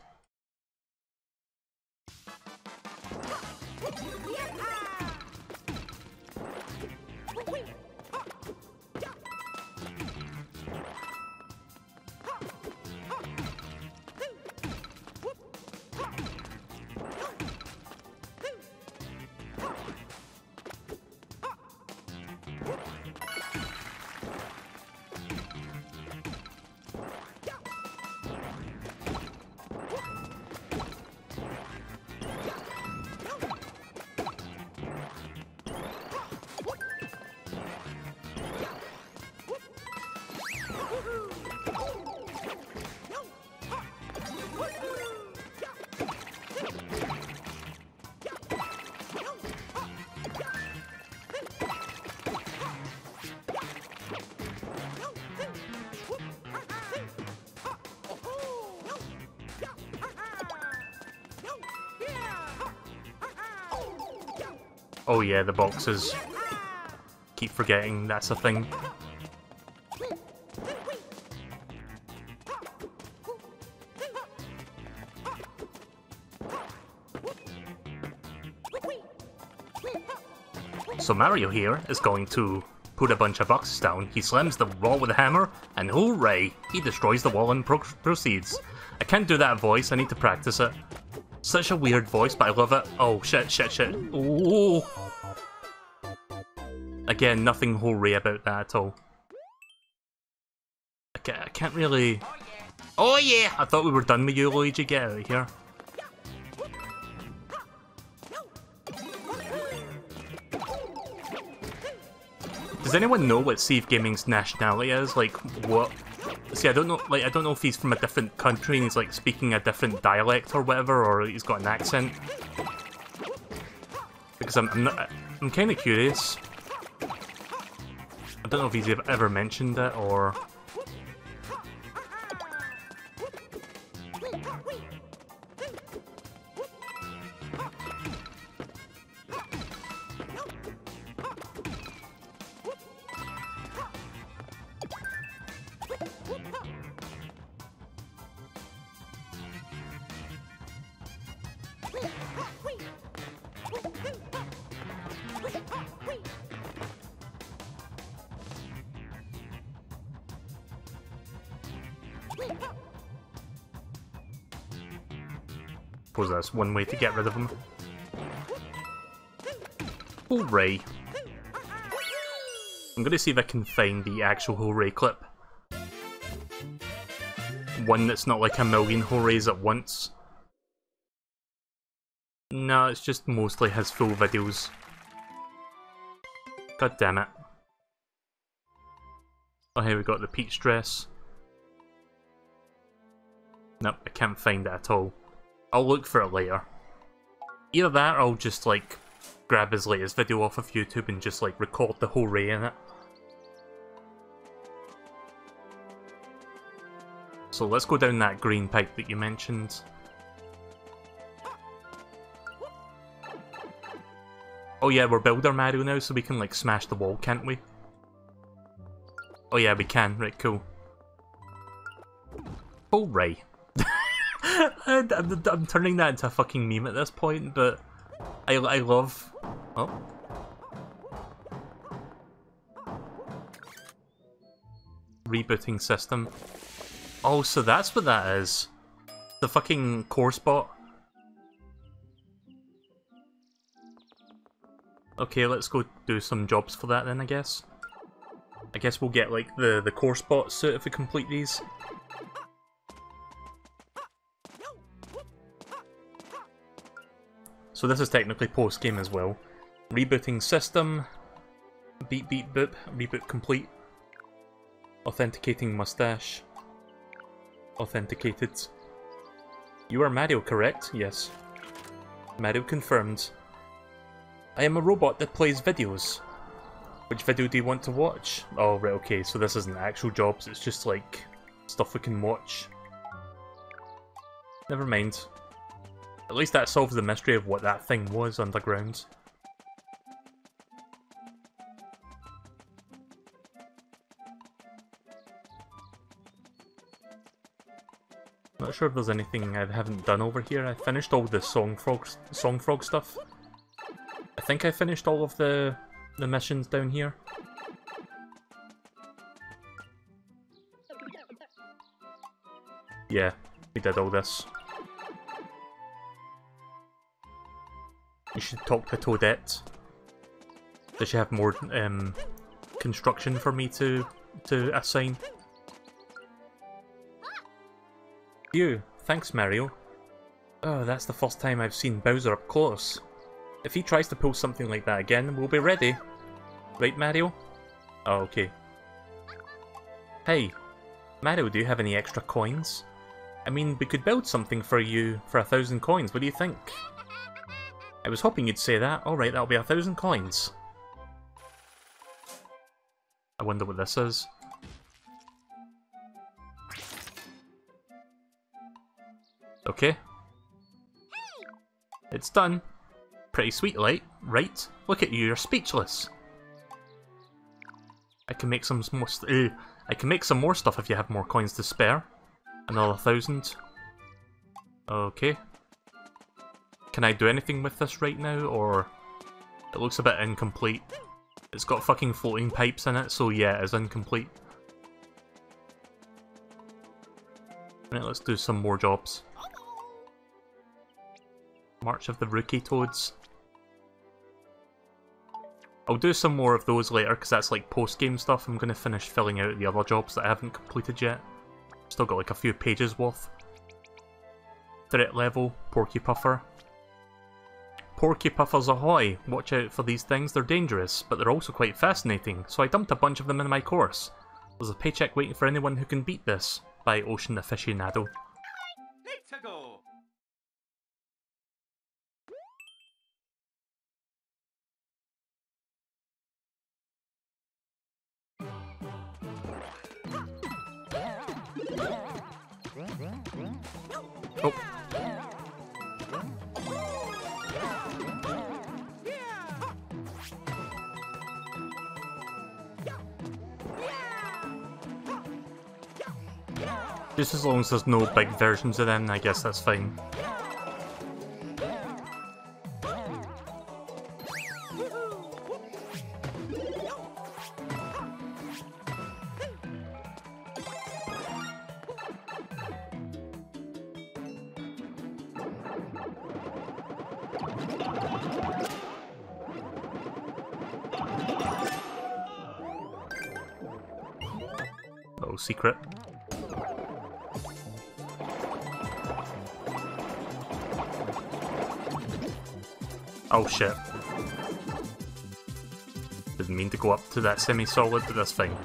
Oh yeah, the boxes. Keep forgetting that's a thing. So Mario here is going to put a bunch of boxes down. He slams the wall with a hammer, and hooray! He destroys the wall and proceeds. I can't do that voice, I need to practice it. Such a weird voice, but I love it. Oh, shit, shit, shit. Ooh. Again, nothing hooray about that at all. I can't really... Oh yeah! I thought we were done with you, Luigi. Get out of here. Does anyone know what Sieve Gaming's nationality is? Like, what... See, I don't know, like, I don't know if he's from a different country and he's, like, speaking a different dialect or whatever, or he's got an accent. Because I'm kind of curious. I don't know if he's ever mentioned it, or... suppose that's one way to get rid of him. Hooray. I'm gonna see if I can find the actual hooray clip. One that's not like a million hoorays at once. No, it's just mostly his full videos. God damn it. Oh, here we got the peach dress. Nope, I can't find it at all. I'll look for it later. Either that or I'll just like grab his latest video off of YouTube and just like record the hooray in it. So let's go down that green pipe that you mentioned. Oh yeah, we're Builder Mario now, so we can like smash the wall, can't we? Oh yeah, we can. Right, cool. Oh, right. I'm turning that into a fucking meme at this point, but I love... Oh. Rebooting system. Oh, so that's what that is. The fucking core spot. Okay, let's go do some jobs for that then, I guess. I guess we'll get like the core spot suit if we complete these. So this is technically post-game as well. Rebooting system. Beep beep boop. Reboot complete. Authenticating mustache. Authenticated. You are Mario, correct? Yes. Mario confirmed. I am a robot that plays videos. Which video do you want to watch? Oh, right, okay, so this isn't actual jobs, it's just like stuff we can watch. Never mind. At least that solves the mystery of what that thing was underground. Not sure if there's anything I haven't done over here. I finished all the Song Frog stuff. I think I finished all of the missions down here. Yeah, we did all this. You should talk to Toadette. Does she have more construction for me to assign? Phew, thanks Mario. Oh, that's the first time I've seen Bowser up close. If he tries to pull something like that again, we'll be ready. Right, Mario? Oh, okay. Hey, Mario, do you have any extra coins? I mean, we could build something for you for 1,000 coins, what do you think? I was hoping you'd say that. Alright, that'll be 1,000 coins. I wonder what this is. Okay. It's done. Pretty sweet, right? Look at you, you're speechless. I can make some more. I can make some more stuff if you have more coins to spare. Another 1,000. Okay. Can I do anything with this right now, or it looks a bit incomplete? It's got fucking floating pipes in it, so yeah, it is incomplete. Right, let's do some more jobs. March of the Rookie Toads. I'll do some more of those later, because that's like post-game stuff. I'm going to finish filling out the other jobs that I haven't completed yet. Still got like a few pages worth. Threat level, Porky Puffer. Porky Puffers ahoy! Watch out for these things, they're dangerous, but they're also quite fascinating, so I dumped a bunch of them in my course. There's a paycheck waiting for anyone who can beat this, by Ocean Aficionado. Let's go. Oh. Just as long as there's no big versions of them, I guess that's fine. Little secret. Oh shit. Didn't mean to go up to that semi-solid, but that's fine.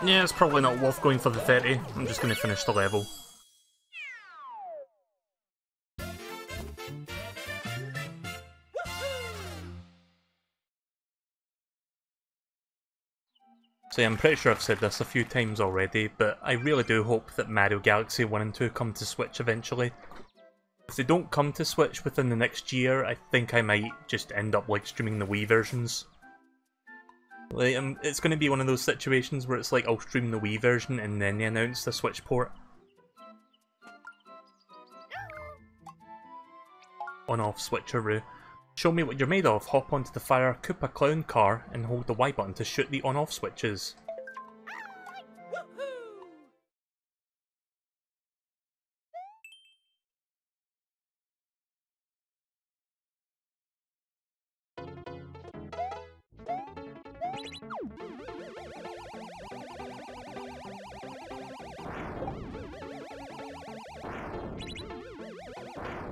Yeah, it's probably not worth going for the 30. I'm just going to finish the level. So yeah, I'm pretty sure I've said this a few times already, but I really do hope that Mario Galaxy 1 and 2 come to Switch eventually. If they don't come to Switch within the next year, I think I might just end up like streaming the Wii versions. Like, it's going to be one of those situations where it's like I'll stream the Wii version and then they announce the Switch port. On-off switcheroo. Show me what you're made of. Hop onto the Fire Koopa Clown car and hold the Y button to shoot the on-off switches.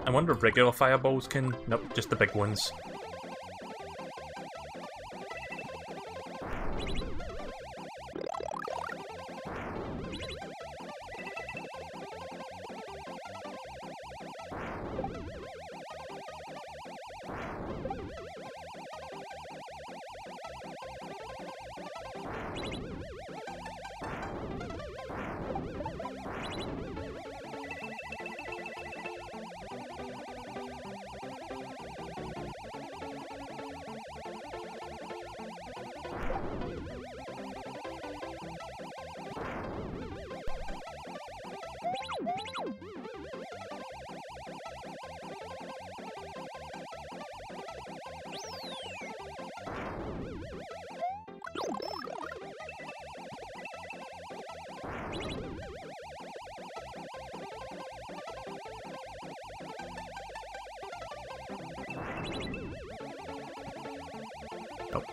I wonder if regular fireballs can... Nope, just the big ones.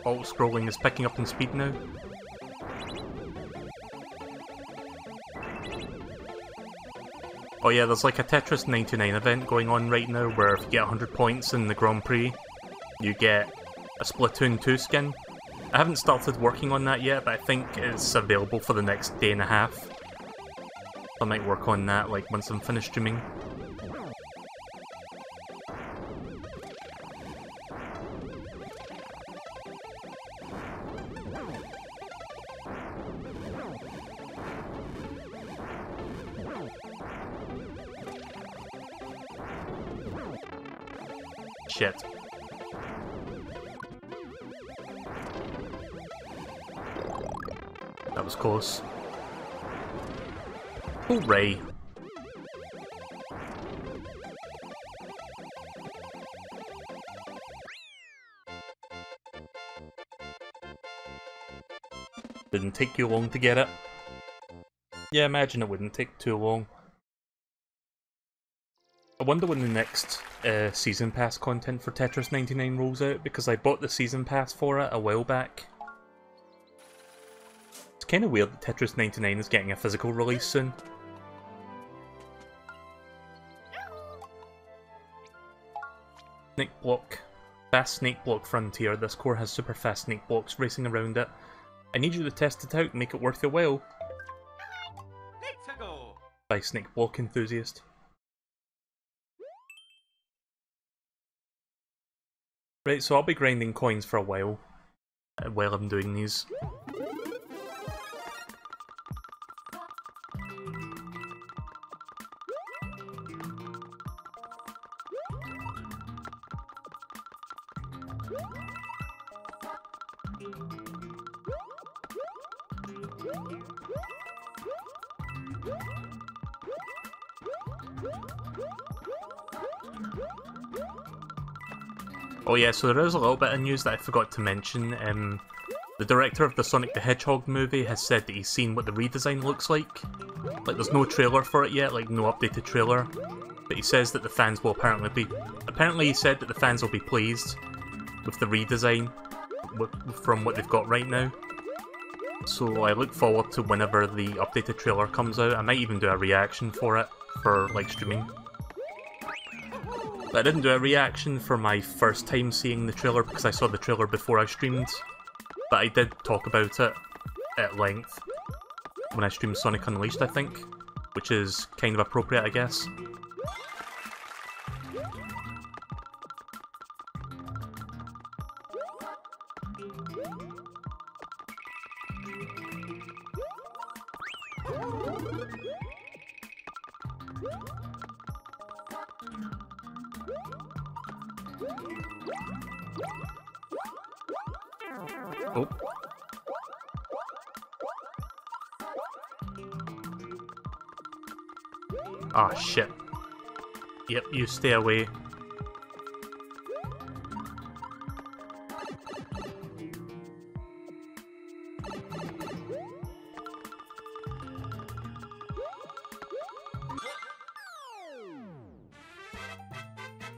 Alt scrolling is picking up in speed now. Oh yeah, there's like a Tetris 99 event going on right now where if you get 100 points in the Grand Prix, you get a Splatoon 2 skin. I haven't started working on that yet, but I think it's available for the next day and a half. I might work on that like once I'm finished streaming. Shit. That was close. Hooray! Didn't take you long to get it. Yeah, imagine it wouldn't take too long. I wonder when the next Season Pass content for Tetris 99 rolls out, because I bought the Season Pass for it a while back. It's kind of weird that Tetris 99 is getting a physical release soon. Snake Block. Fast Snake Block Frontier. This core has super fast snake blocks racing around it. I need you to test it out and make it worth your while. Let's go. By Snake Block Enthusiast. Right, so I'll be grinding coins for a while I'm doing these. Oh yeah, so there is a little bit of news that I forgot to mention. The director of the Sonic the Hedgehog movie has said that he's seen what the redesign looks like. Like, there's no trailer for it yet, like no updated trailer. But he says that the fans will apparently he said that the fans will be pleased with the redesign from what they've got right now. So I look forward to whenever the updated trailer comes out. I might even do a reaction for it, for like streaming. But I didn't do a reaction for my first time seeing the trailer because I saw the trailer before I streamed. But I did talk about it at length when I stream Sonic Unleashed, I think, which is kind of appropriate, I guess. Oh. Ah, shit. Yep, you stay away.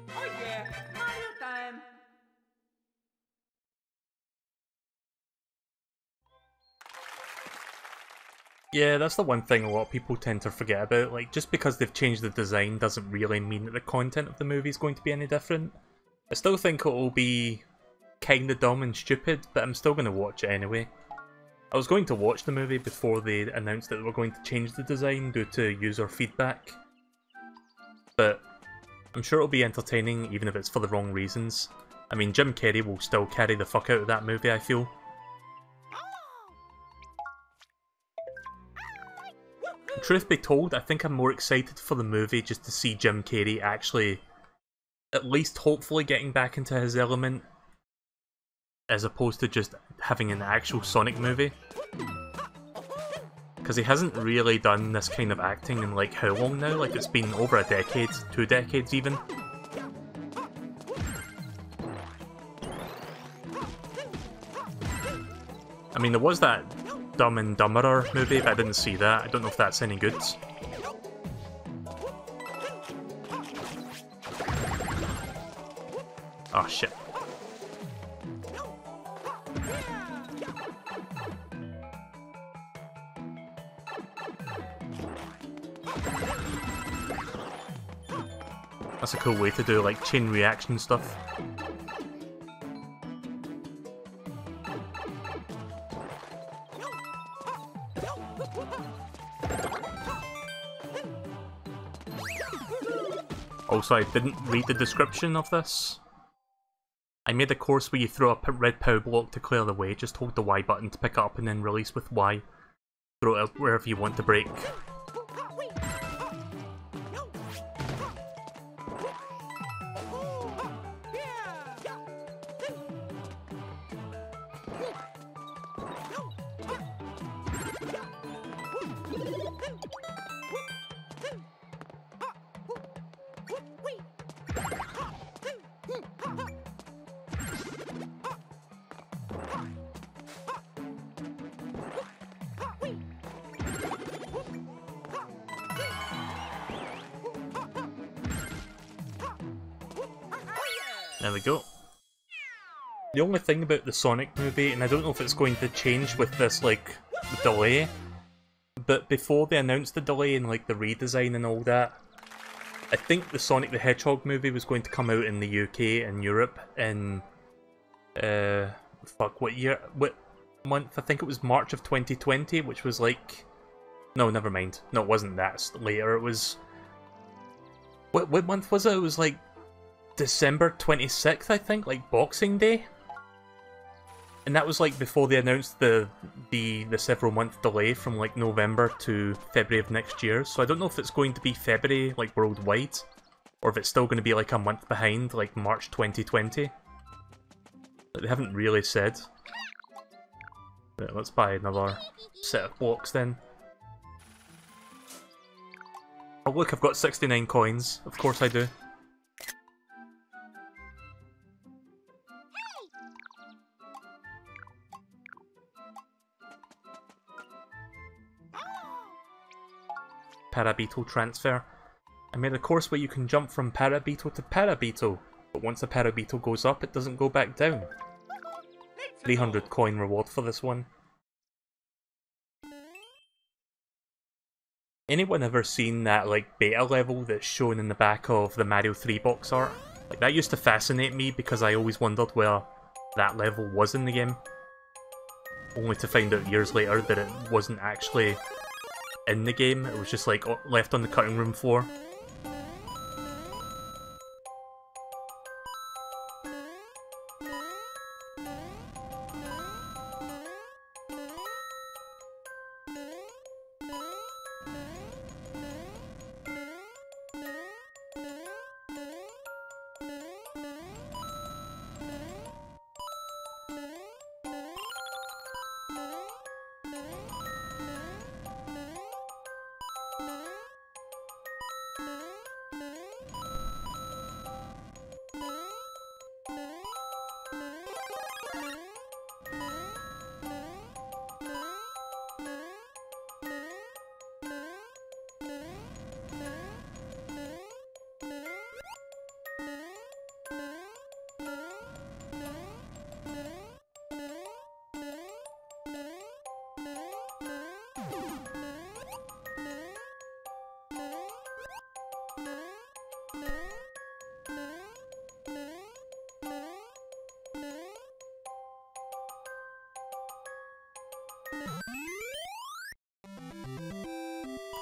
Oh yeah, Mario time. Yeah, that's the one thing a lot of people tend to forget about. Like, just because they've changed the design doesn't really mean that the content of the movie is going to be any different. I still think it'll be kinda dumb and stupid, but I'm still going to watch it anyway. I was going to watch the movie before they announced that they were going to change the design due to user feedback. But I'm sure it'll be entertaining, even if it's for the wrong reasons. I mean, Jim Carrey will still carry the fuck out of that movie, I feel. Truth be told, I think I'm more excited for the movie just to see Jim Carrey actually, at least hopefully getting back into his element, as opposed to just having an actual Sonic movie. Because he hasn't really done this kind of acting in like how long now? Like it's been over a decade, 2 decades even. I mean, there was that Dumb and Dumberer movie, but I didn't see that. I don't know if that's any good. Oh shit. That's a cool way to do like chain reaction stuff. Also, I didn't read the description of this. I made a course where you throw a red POW block to clear the way, just hold the Y button to pick it up and then release with Y. Throw it out wherever you want to break. There we go. The only thing about the Sonic movie, and I don't know if it's going to change with this, like, delay, but before they announced the delay and, like, the redesign and all that, I think the Sonic the Hedgehog movie was going to come out in the UK and Europe in, fuck, what year? What month? I think it was March of 2020, which was like... No, never mind. No, it wasn't that later. It was... What month was it? It was like December 26th, I think, like Boxing Day. And that was like before they announced the several month delay from like November to February of next year. So I don't know if it's going to be February like worldwide, or if it's still going to be like a month behind, like March 2020. But they haven't really said. Right, let's buy another set of blocks then. Oh look, I've got 69 coins. Of course I do. Parabeetle transfer. I made a course where you can jump from Parabeetle to Parabeetle, but once a Parabeetle goes up, it doesn't go back down. 300 coin reward for this one. Anyone ever seen that like beta level that's shown in the back of the Mario 3 box art? Like that used to fascinate me because I always wondered where that level was in the game. Only to find out years later that it wasn't actually in the game. It was just like left on the cutting room floor.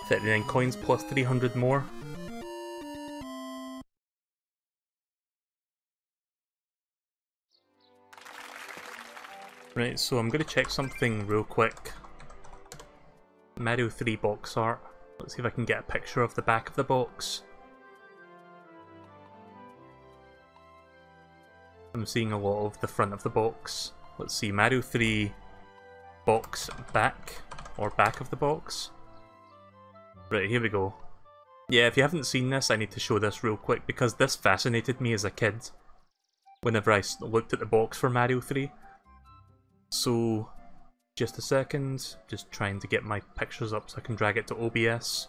$39 coins plus 300 more. Right, so I'm going to check something real quick. Mario 3 box art. Let's see if I can get a picture of the back of the box. I'm seeing a lot of the front of the box. Let's see, Mario 3 box back, or back of the box. Right, here we go. Yeah, if you haven't seen this, I need to show this real quick because this fascinated me as a kid whenever I looked at the box for Mario 3. So, just a second, just trying to get my pictures up so I can drag it to OBS.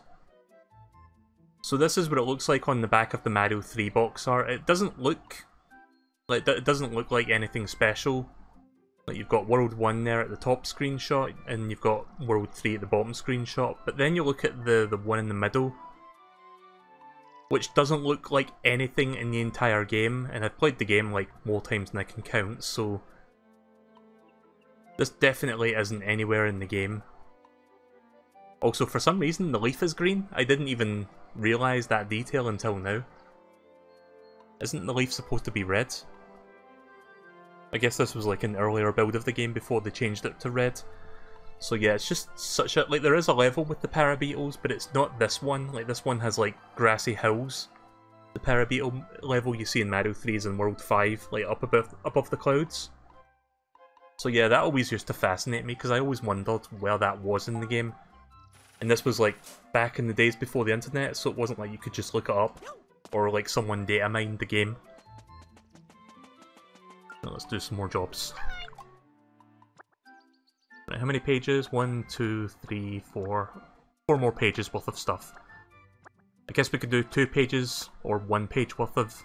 So this is what it looks like on the back of the Mario 3 box art. It doesn't look like anything special. Like, you've got World 1 there at the top screenshot, and you've got World 3 at the bottom screenshot, but then you look at the one in the middle, which doesn't look like anything in the entire game, and I've played the game like more times than I can count, so this definitely isn't anywhere in the game. Also, for some reason, the leaf is green. I didn't even realise that detail until now. Isn't the leaf supposed to be red? I guess this was like an earlier build of the game before they changed it to red. So yeah, it's just such a... like, there is a level with the Parabeetles, but it's not this one. Like, this one has like grassy hills. The Parabeetle level you see in Mario 3 is in World 5, like up above the clouds. So yeah, that always used to fascinate me, because I always wondered where that was in the game. And this was like back in the days before the internet, so it wasn't like you could just look it up, or like someone data mined the game. Now let's do some more jobs. Right, how many pages? 1, 2, 3, 4. 4 more pages worth of stuff. I guess we could do 2 pages or 1 page worth of...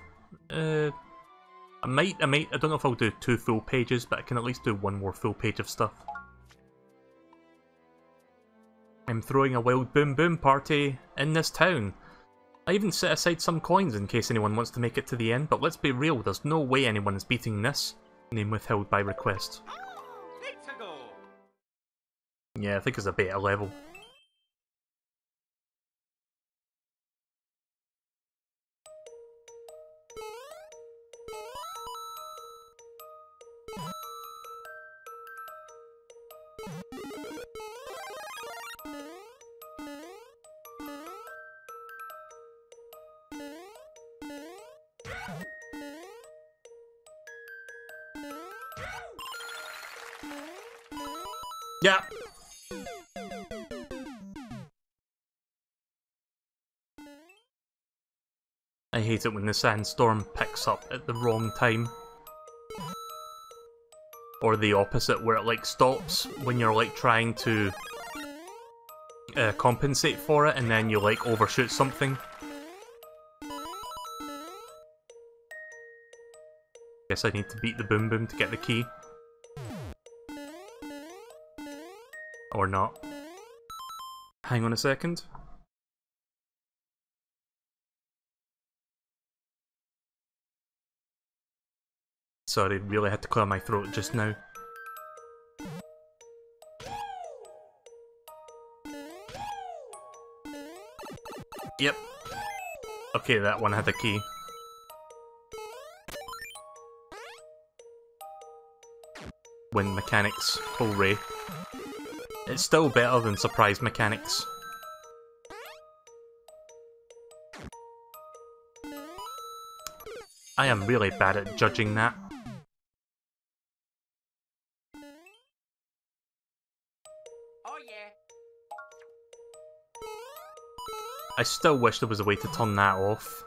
I don't know if I'll do 2 full pages, but I can at least do 1 more full page of stuff. I'm throwing a wild boom boom party in this town. I even set aside some coins in case anyone wants to make it to the end, but let's be real, there's no way anyone is beating this. Name withheld by request. Yeah, I think it's a beta level. Yeah. I hate it when the sandstorm picks up at the wrong time. Or the opposite, where it like stops when you're like trying to compensate for it, and then you like overshoot something. Guess I need to beat the boom boom to get the key. Or not. Hang on a second. Sorry, really had to clear my throat just now. Yep. Okay, that one had a key. Wind mechanics, hooray. It's still better than surprise mechanics. I am really bad at judging that. Oh yeah. I still wish there was a way to turn that off.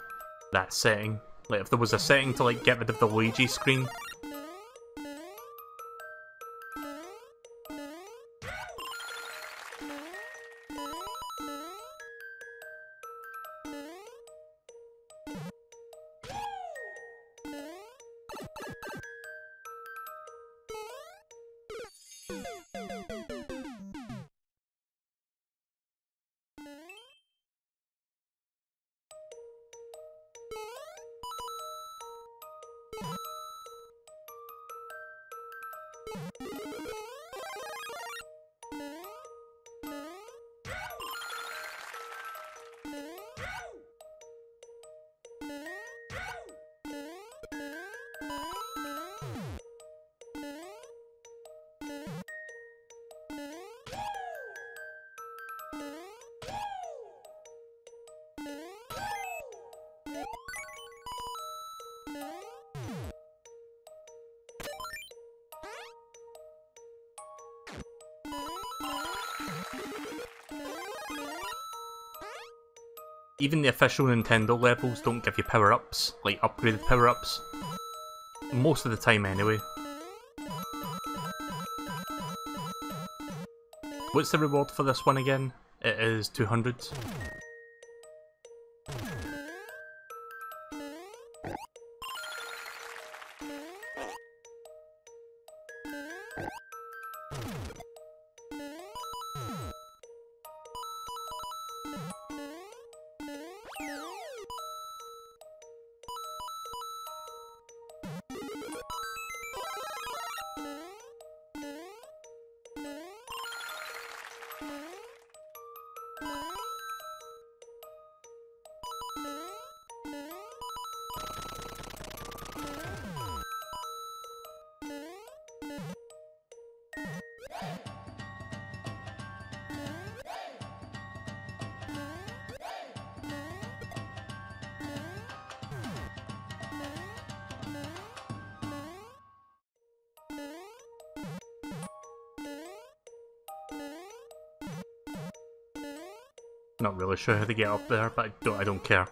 That setting. Like, if there was a setting to, like, get rid of the Luigi screen. Even the official Nintendo levels don't give you power-ups, like upgraded power-ups. Most of the time anyway. What's the reward for this one again? It is 200. Not really sure how to get up there, but I don't care.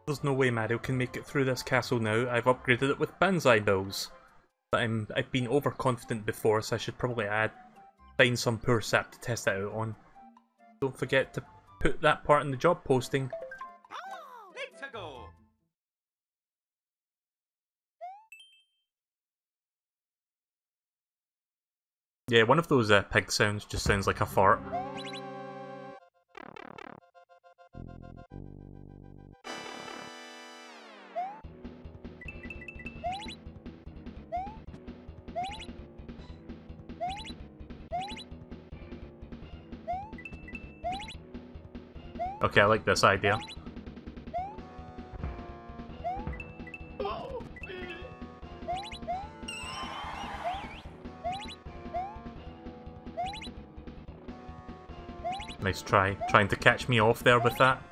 There's no way Mario can make it through this castle now. I've upgraded it with Banzai Bills. But I've been overconfident before, so I should probably find some poor sap to test that out on. Don't forget to put that part in the job posting. Let's go. Yeah, one of those pig sounds just sounds like a fart. Okay, I like this idea. Nice try, trying to catch me off there with that.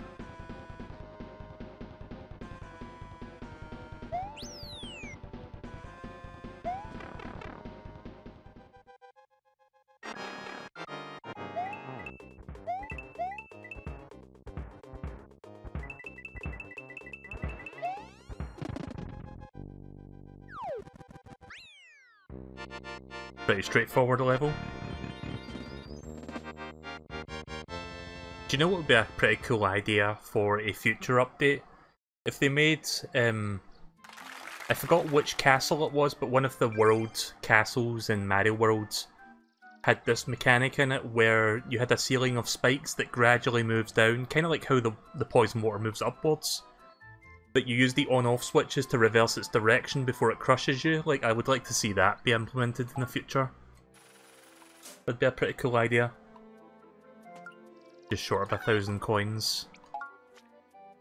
Pretty straightforward level. Do you know what would be a pretty cool idea for a future update? If they made I forgot which castle it was, but one of the world castles in Mario Worlds had this mechanic in it where you had a ceiling of spikes that gradually moves down, kind of like how the poison water moves upwards. But you use the on-off switches to reverse its direction before it crushes you. Like, I would like to see that be implemented in the future. That'd be a pretty cool idea. Just short of 1,000 coins.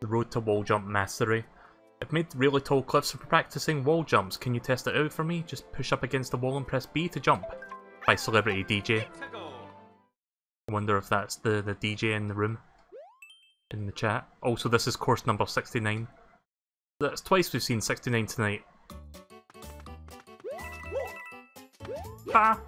The road to wall jump mastery. I've made really tall cliffs for practicing wall jumps. Can you test it out for me? Just push up against the wall and press B to jump. By Celebrity DJ. I wonder if that's the DJ in the room. In the chat. Also, this is course number 69. That's twice we've seen 69 tonight. Ah!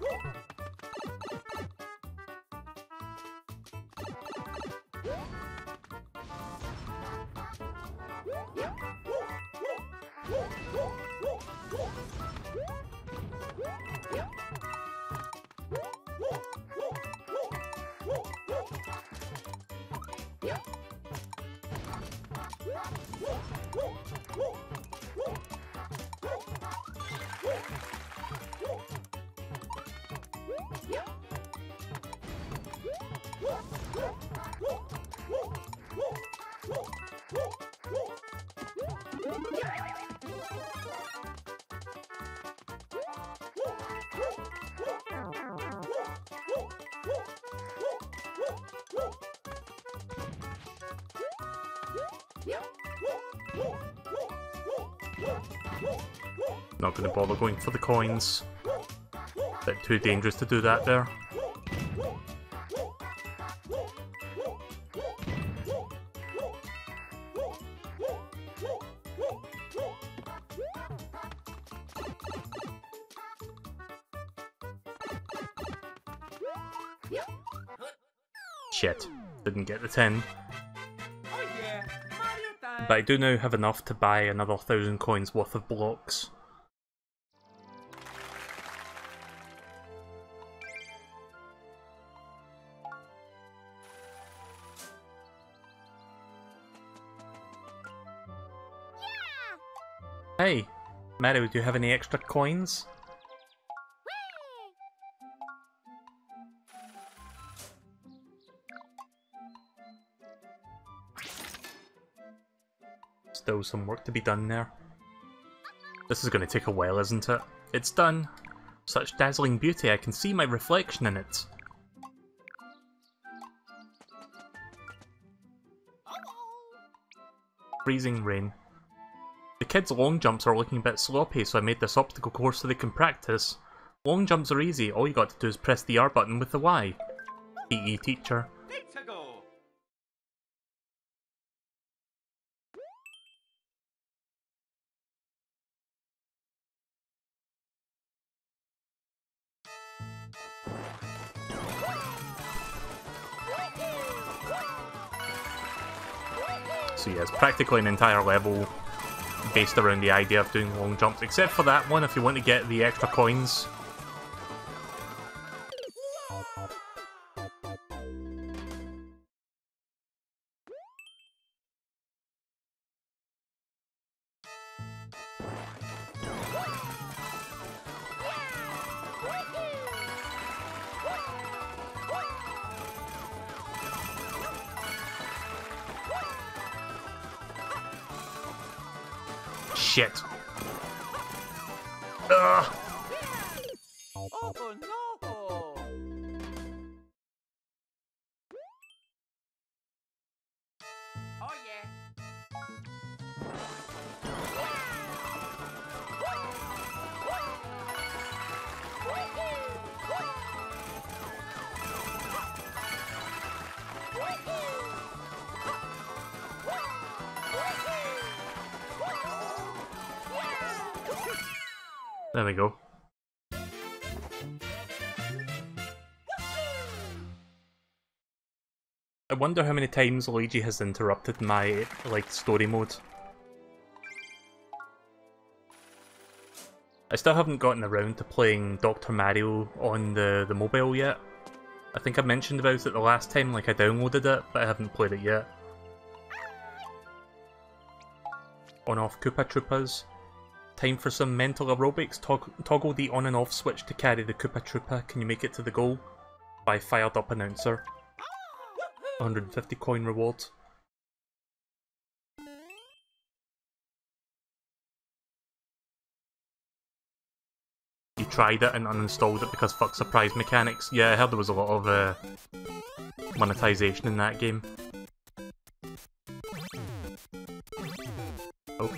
Not going to bother going for the coins. Bit too dangerous to do that there. Shit, didn't get the 10. But I do now have enough to buy another 1,000 coins worth of blocks. Hey, Mario, do you have any extra coins? Still some work to be done there. This is going to take a while, isn't it? It's done. Such dazzling beauty, I can see my reflection in it. Freezing rain. The kids' long jumps are looking a bit sloppy, so I made this obstacle course so they can practice. Long jumps are easy, all you got to do is press the R button with the Y. PE teacher. So yeah, it's practically an entire level based around the idea of doing long jumps, except for that one if you want to get the extra coins. Shit. Ugh. Oh no! Oh yeah! There we go. I wonder how many times Luigi has interrupted my, like, story mode. I still haven't gotten around to playing Dr. Mario on the mobile yet. I think I mentioned about it the last time, like I downloaded it, but I haven't played it yet. On-off Koopa Troopas. Time for some mental aerobics. Toggle the on and off switch to carry the Koopa Troopa. Can you make it to the goal? By fired up announcer. 150 coin reward. You tried it and uninstalled it because fuck surprise mechanics. Yeah, I heard there was a lot of monetization in that game. Oh.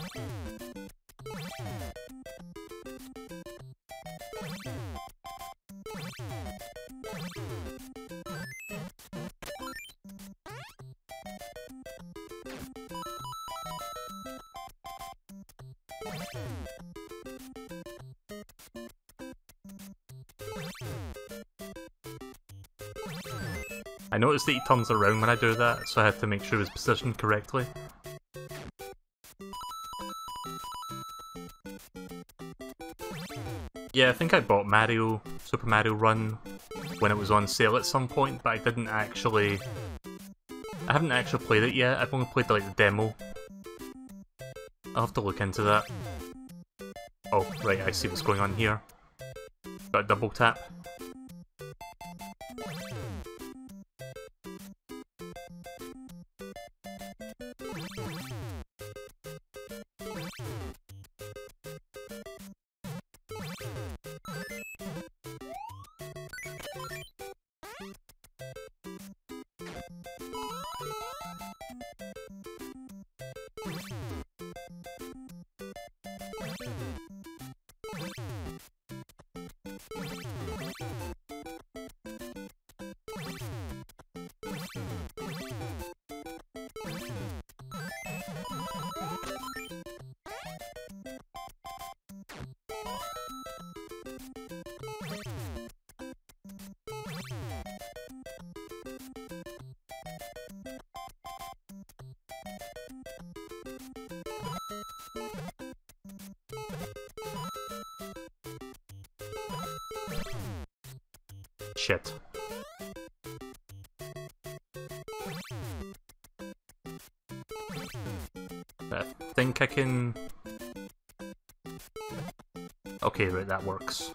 I noticed that he turns around when I do that, so I had to make sure it was positioned correctly. Yeah, I think I bought Super Mario Run when it was on sale at some point, but I haven't actually played it yet. I've only played like the demo. I'll have to look into that. Oh, right, I see what's going on here. Got a double tap. Shit. I think I can... Okay, right, that works.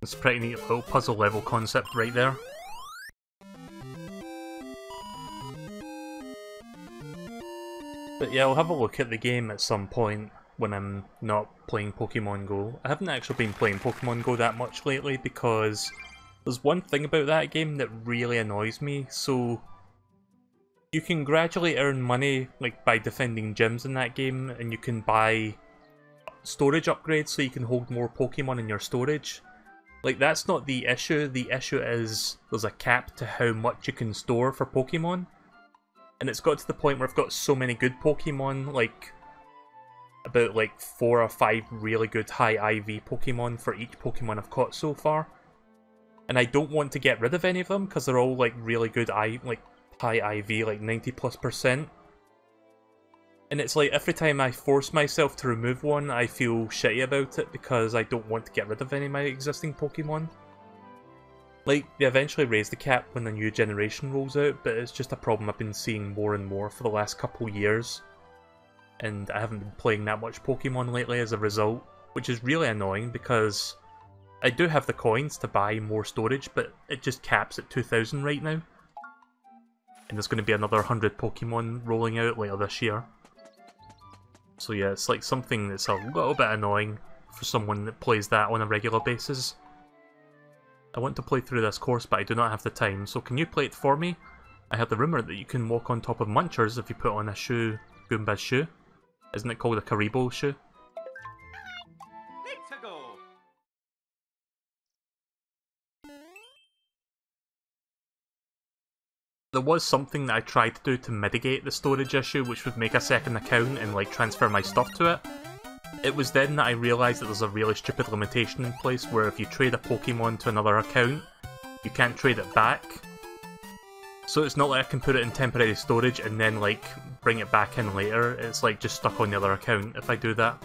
It's a pretty neat little puzzle level concept right there. But yeah, I'll have a look at the game at some point when I'm not playing Pokemon Go. I haven't actually been playing Pokemon Go that much lately because there's one thing about that game that really annoys me. So you can gradually earn money like by defending gyms in that game, and you can buy storage upgrades so you can hold more Pokemon in your storage. Like, that's not the issue. The issue is there's a cap to how much you can store for Pokemon. And it's got to the point where I've got so many good Pokemon, like about like 4 or 5 really good high IV Pokemon for each Pokemon I've caught so far. And I don't want to get rid of any of them because they're all like really good high IV, like 90+%. And it's like every time I force myself to remove one, I feel shitty about it because I don't want to get rid of any of my existing Pokemon. Like, they eventually raise the cap when the new generation rolls out, but it's just a problem I've been seeing more and more for the last couple years. And I haven't been playing that much Pokemon lately as a result, which is really annoying because I do have the coins to buy more storage, but it just caps at 2,000 right now. And there's going to be another 100 Pokemon rolling out later this year. So yeah, it's like something that's a little bit annoying for someone that plays that on a regular basis. I want to play through this course, but I do not have the time, so can you play it for me? I heard the rumour that you can walk on top of Munchers if you put on a shoe, Goomba's shoe. Isn't it called a Karibo shoe? Let's go. There was something that I tried to do to mitigate the storage issue, which would make a second account and like transfer my stuff to it. It was then that I realised that there's a really stupid limitation in place where if you trade a Pokemon to another account, you can't trade it back. So it's not like I can put it in temporary storage and then like bring it back in later. It's like just stuck on the other account if I do that.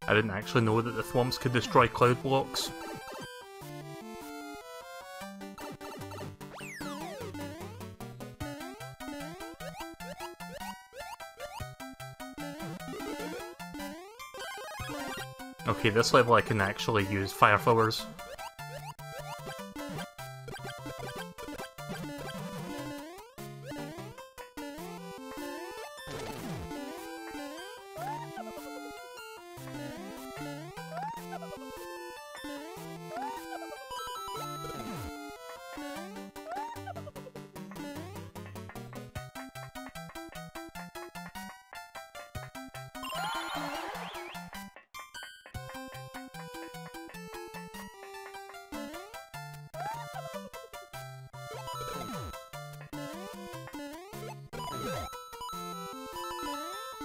I didn't actually know that the thwomps could destroy cloud blocks. Okay, this level I can actually use fire flowers.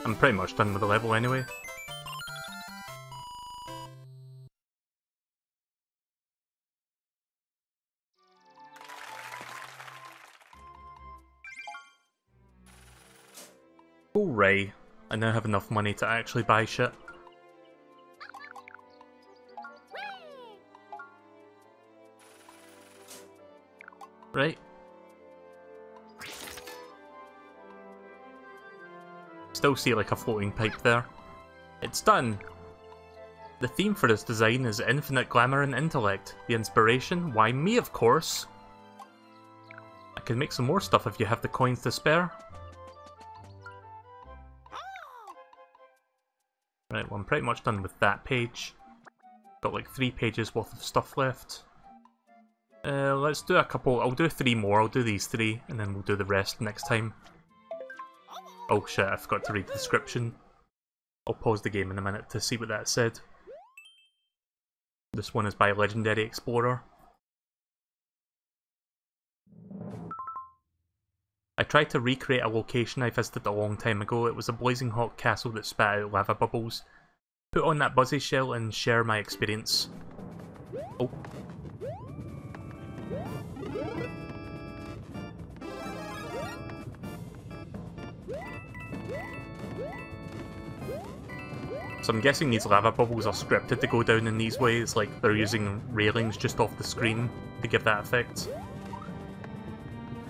I'm pretty much done with the level anyway. Hooray! I now have enough money to actually buy shit. Right. Still see like a floating pipe there. It's done! The theme for this design is infinite glamour and intellect. The inspiration? Why me, of course! I can make some more stuff if you have the coins to spare. Right, well I'm pretty much done with that page. Got like 3 pages worth of stuff left. Let's do a couple, I'll do 3 more, I'll do these 3, and then we'll do the rest next time. Oh shit, I forgot to read the description. I'll pause the game in a minute to see what that said. This one is by Legendary Explorer. I tried to recreate a location I visited a long time ago. It was a blazing hot castle that spat out lava bubbles. Put on that buzzy shell and share my experience. Oh. So I'm guessing these lava bubbles are scripted to go down in these ways, like they're using railings just off the screen to give that effect.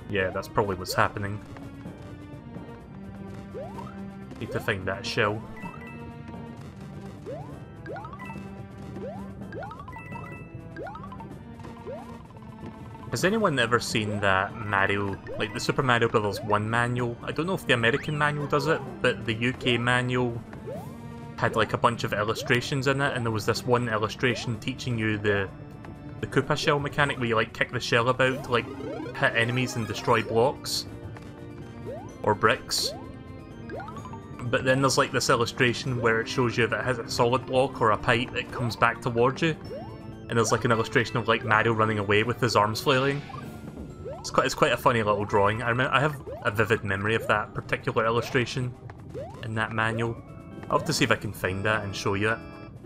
Yeah, that's probably what's happening. Need to find that shell. Has anyone ever seen that Mario, like the Super Mario Bros. 1 manual? I don't know if the American manual does it, but the UK manual had like a bunch of illustrations in it, and there was this one illustration teaching you the Koopa shell mechanic where you like kick the shell about to like hit enemies and destroy blocks. Or bricks. But then there's like this illustration where it shows you if it has a solid block or a pipe, it comes back towards you. And there's like an illustration of like Mario running away with his arms flailing. It's quite a funny little drawing. I have a vivid memory of that particular illustration in that manual. I'll have to see if I can find that and show you it.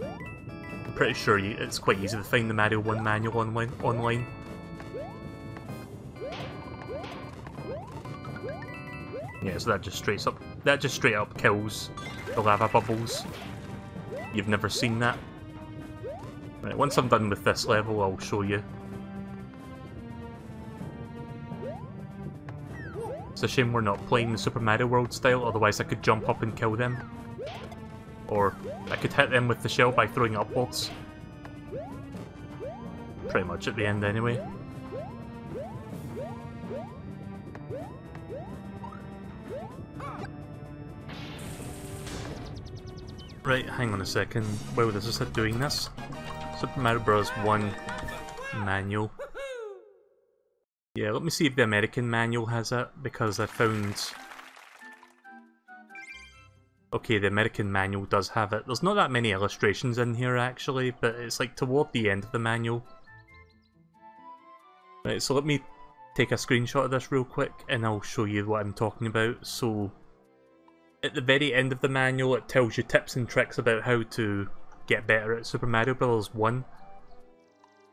I'm pretty sure it's quite easy to find the Mario 1 manual online. Yeah, so that just straight up kills the lava bubbles. You've never seen that? Right, once I'm done with this level, I'll show you. It's a shame we're not playing the Super Mario World style, otherwise I could jump up and kill them. Or I could hit them with the shell by throwing it upwards. Pretty much at the end anyway. Right, hang on a second. Wow, this is it doing this. Super Mario Bros. 1 manual. Yeah, let me see if the American manual has it, because I found... Okay, the American manual does have it. There's not that many illustrations in here actually, but it's like toward the end of the manual. Right, so let me take a screenshot of this real quick and I'll show you what I'm talking about. So, at the very end of the manual it tells you tips and tricks about how to get better at Super Mario Bros. 1.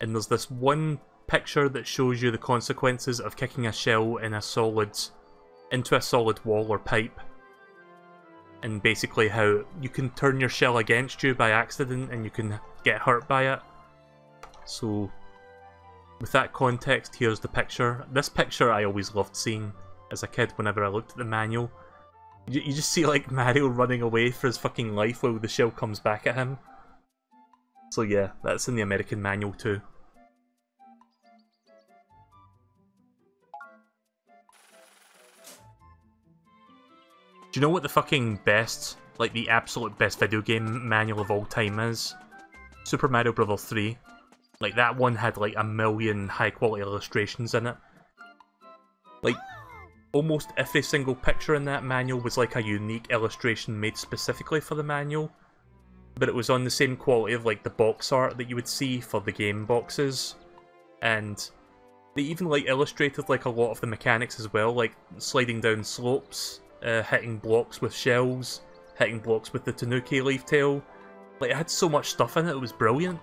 And there's this one picture that shows you the consequences of kicking a shell into a solid wall or pipe. And basically how you can turn your shell against you by accident and you can get hurt by it. So, with that context, here's the picture. This picture I always loved seeing as a kid whenever I looked at the manual. You just see like Mario running away for his fucking life while the shell comes back at him. So yeah, that's in the American manual too. Do you know what the fucking best, like the absolute best video game manual of all time is? Super Mario Bros. 3. Like that one had like 1,000,000 high quality illustrations in it. Like, almost every single picture in that manual was like a unique illustration made specifically for the manual. But it was on the same quality of like the box art that you would see for the game boxes. And they even like illustrated like a lot of the mechanics as well, like sliding down slopes. Hitting blocks with shells, hitting blocks with the Tanuki leaf tail. Like, it had so much stuff in it, it was brilliant.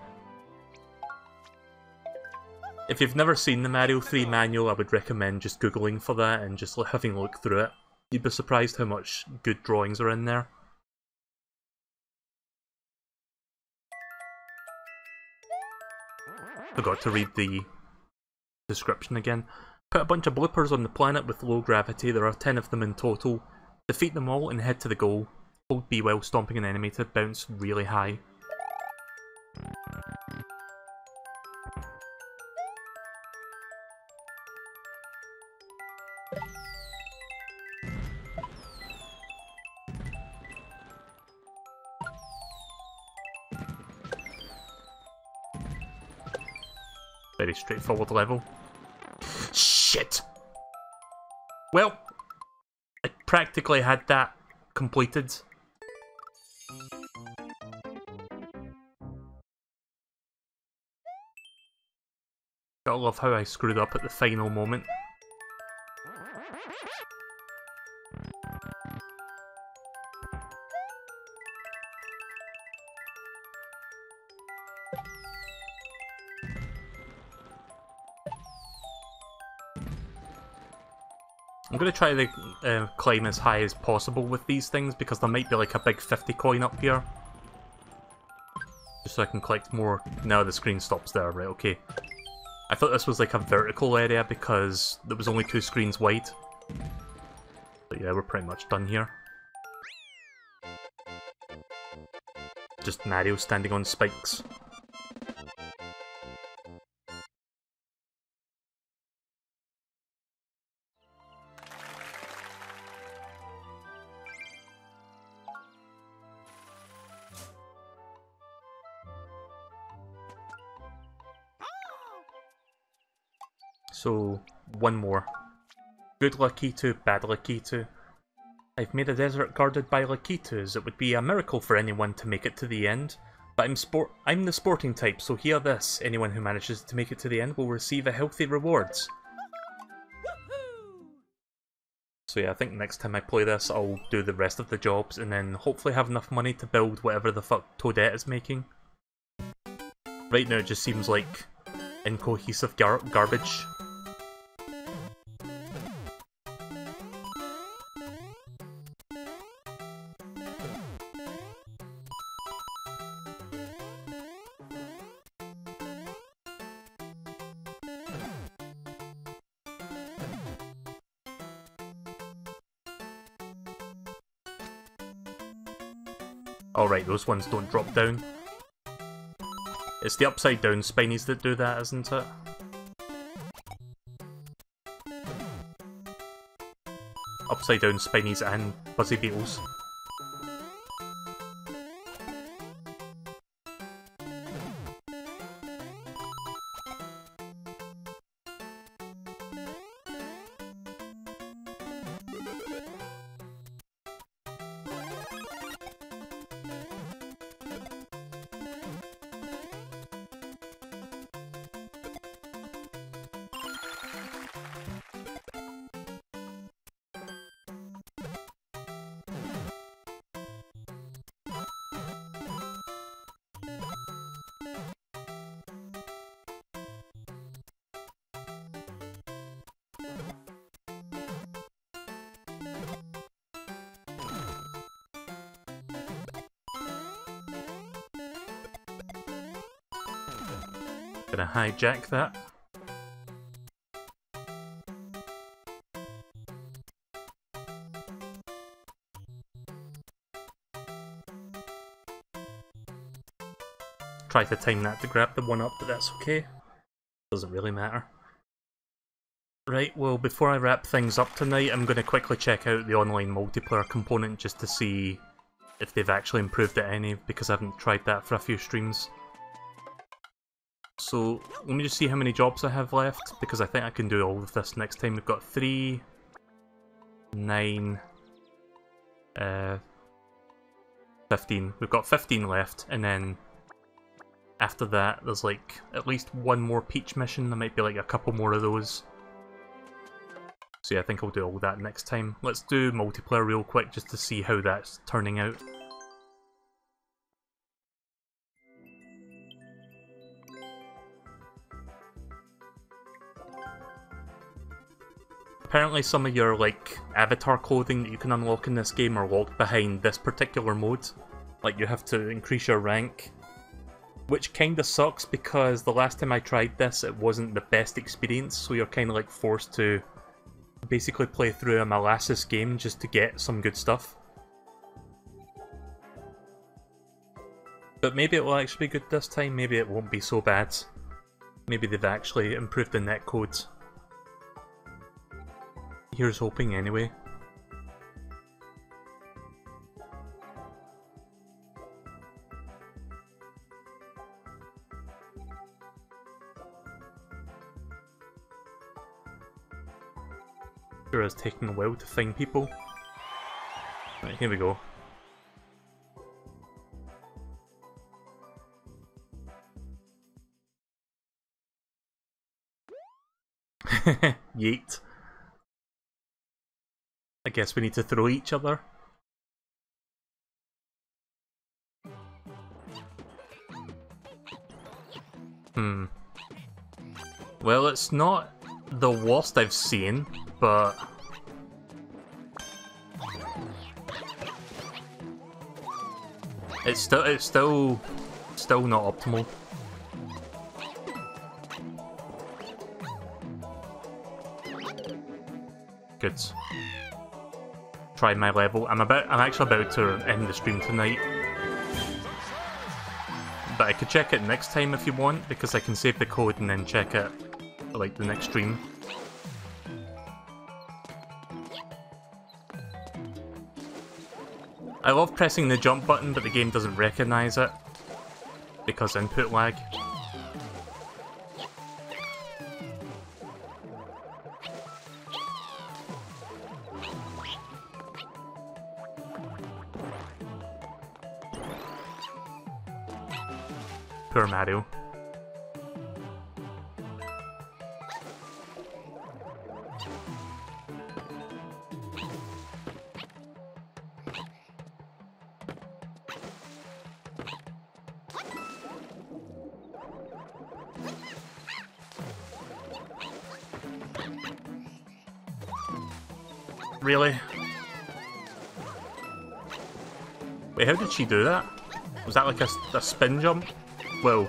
If you've never seen the Mario 3 manual, I would recommend just googling for that and just having a look through it. You'd be surprised how much good drawings are in there. Forgot to read the description again. Put a bunch of bloopers on the planet with low gravity, there are 10 of them in total. Defeat them all and head to the goal. Hold B while stomping an enemy to bounce really high. Very straightforward level. Shit! Well, I practically had that completed. Gotta love how I screwed up at the final moment. I'm going to try to climb as high as possible with these things, because there might be like a big 50 coin up here. Just so I can collect more. Now the screen stops there, right, okay. I thought this was like a vertical area because there was only 2 screens wide. But yeah, we're pretty much done here. Just Mario standing on spikes. So, one more. Good Lakitu, bad Lakitu. I've made a desert guarded by Lakitus. It would be a miracle for anyone to make it to the end. But I'm the sporting type, so hear this. Anyone who manages to make it to the end will receive a healthy rewards. So yeah, I think next time I play this, I'll do the rest of the jobs and then hopefully have enough money to build whatever the fuck Toadette is making. Right now it just seems like incohesive garbage. Alright, those ones don't drop down. It's the upside down spinies that do that, isn't it? Upside down spinies and buzzy beetles. Gonna hijack that. Try to time that to grab the one up, but that's okay. Doesn't really matter. Right, well, before I wrap things up tonight, I'm going to quickly check out the online multiplayer component just to see if they've actually improved it any, because I haven't tried that for a few streams. So, let me just see how many jobs I have left, because I think I can do all of this next time. We've got 3, 9, 15. We've got 15 left, and then after that, there's like at least one more Peach mission. There might be like a couple more of those. So yeah, I think I'll do all that next time. Let's do multiplayer real quick just to see how that's turning out. Apparently some of your like avatar clothing that you can unlock in this game are locked behind this particular mode. Like you have to increase your rank. Which kinda sucks because the last time I tried this it wasn't the best experience, so you're kinda like forced to basically play through a molasses game just to get some good stuff. But maybe it will actually be good this time, maybe it won't be so bad. Maybe they've actually improved the netcode. Here's hoping anyway. Sure is taking a while to find people. Right, here we go. Yeet. I guess we need to throw each other. Well, it's not the worst I've seen, but it's still not optimal. Good. Tried my level. I'm actually about to end the stream tonight. But I could check it next time if you want, because I can save the code and then check it for, like, the next stream. I love pressing the jump button, but the game doesn't recognise it because input lag. Poor Mario. Really? Wait, how did she do that? Was that like a spin jump? Well,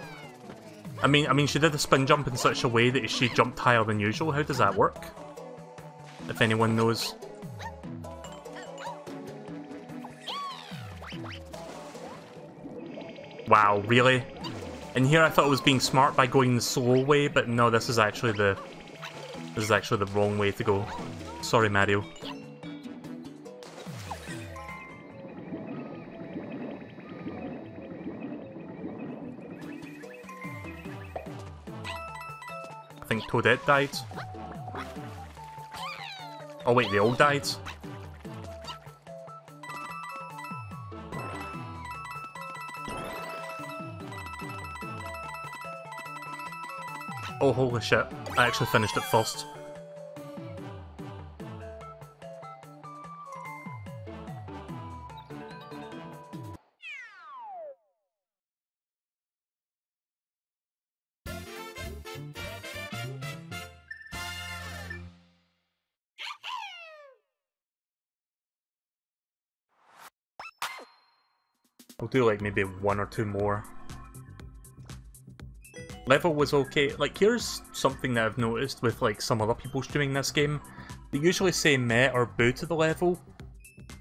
I mean, she did a spin jump in such a way that she jumped higher than usual. How does that work? If anyone knows. Wow, really? And here I thought I was being smart by going the slow way, but no, this is actually the wrong way to go. Sorry, Mario. I think Toadette died. Oh wait, they all died? Oh holy shit, I actually finished it first. I'll do like maybe 1 or 2 more. Level was okay. Like, here's something that I've noticed with like some other people streaming this game. They usually say meh or boo to the level,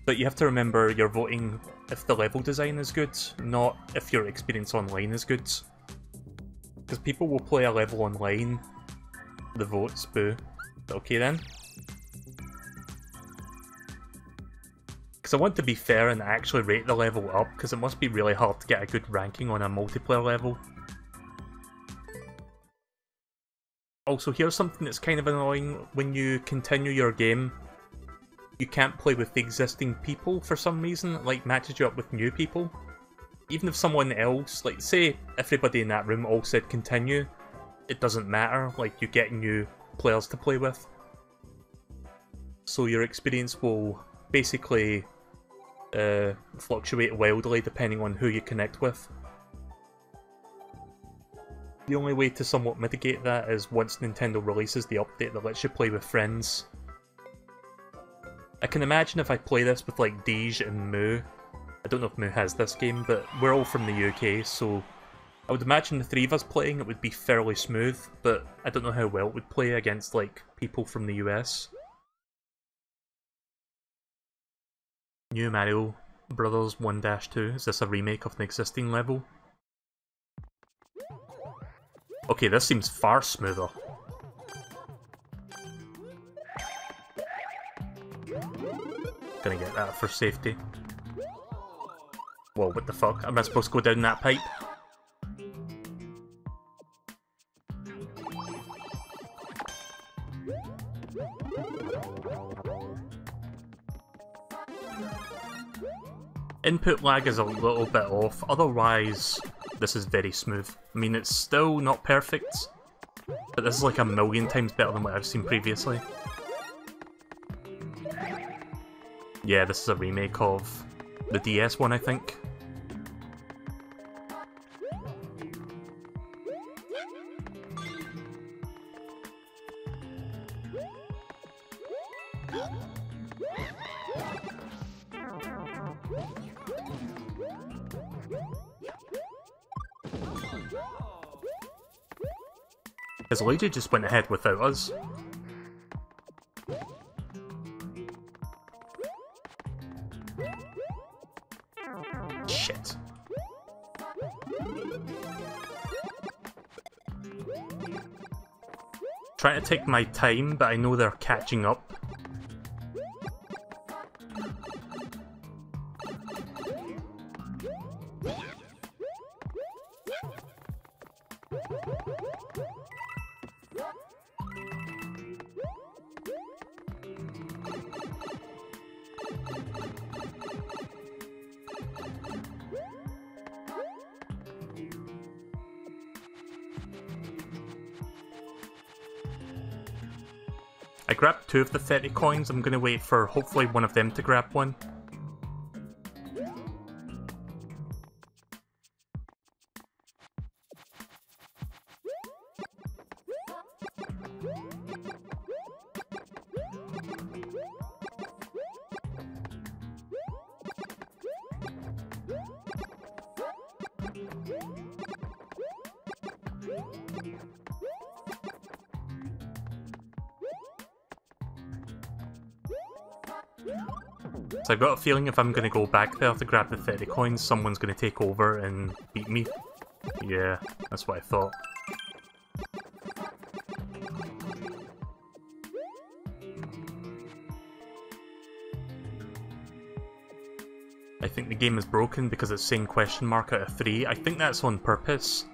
but you have to remember you're voting if the level design is good, not if your experience online is good. Because people will play a level online, the votes boo. Okay then. Because I want to be fair and actually rate the level up, because it must be really hard to get a good ranking on a multiplayer level. Also, here's something that's kind of annoying. When you continue your game, you can't play with the existing people for some reason. It, like, matches you up with new people. Even if someone else, like, say everybody in that room all said continue, it doesn't matter. Like, you get new players to play with. So your experience will basically fluctuate wildly depending on who you connect with. The only way to somewhat mitigate that is once Nintendo releases the update that lets you play with friends. I can imagine if I play this with like Deej and Moo, I don't know if Moo has this game, but we're all from the UK, so I would imagine the 3 of us playing it would be fairly smooth, but I don't know how well it would play against like people from the US. New Mario Brothers 1-2, is this a remake of an existing level? Okay, this seems far smoother. Gonna get that for safety. Whoa, what the fuck? Am I supposed to go down that pipe? Input lag is a little bit off, otherwise this is very smooth. I mean, it's still not perfect, but this is like a million times better than what I've seen previously. Yeah, this is a remake of the DS one, I think. His lady just went ahead without us. Shit. Trying to take my time, but I know they're catching up. I grabbed 2 of the 30 coins, I'm gonna wait for hopefully one of them to grab one. So I've got a feeling if I'm going to go back there to grab the 30 coins, someone's going to take over and beat me. Yeah, that's what I thought. I think the game is broken because it's saying question mark out of 3. I think that's on purpose,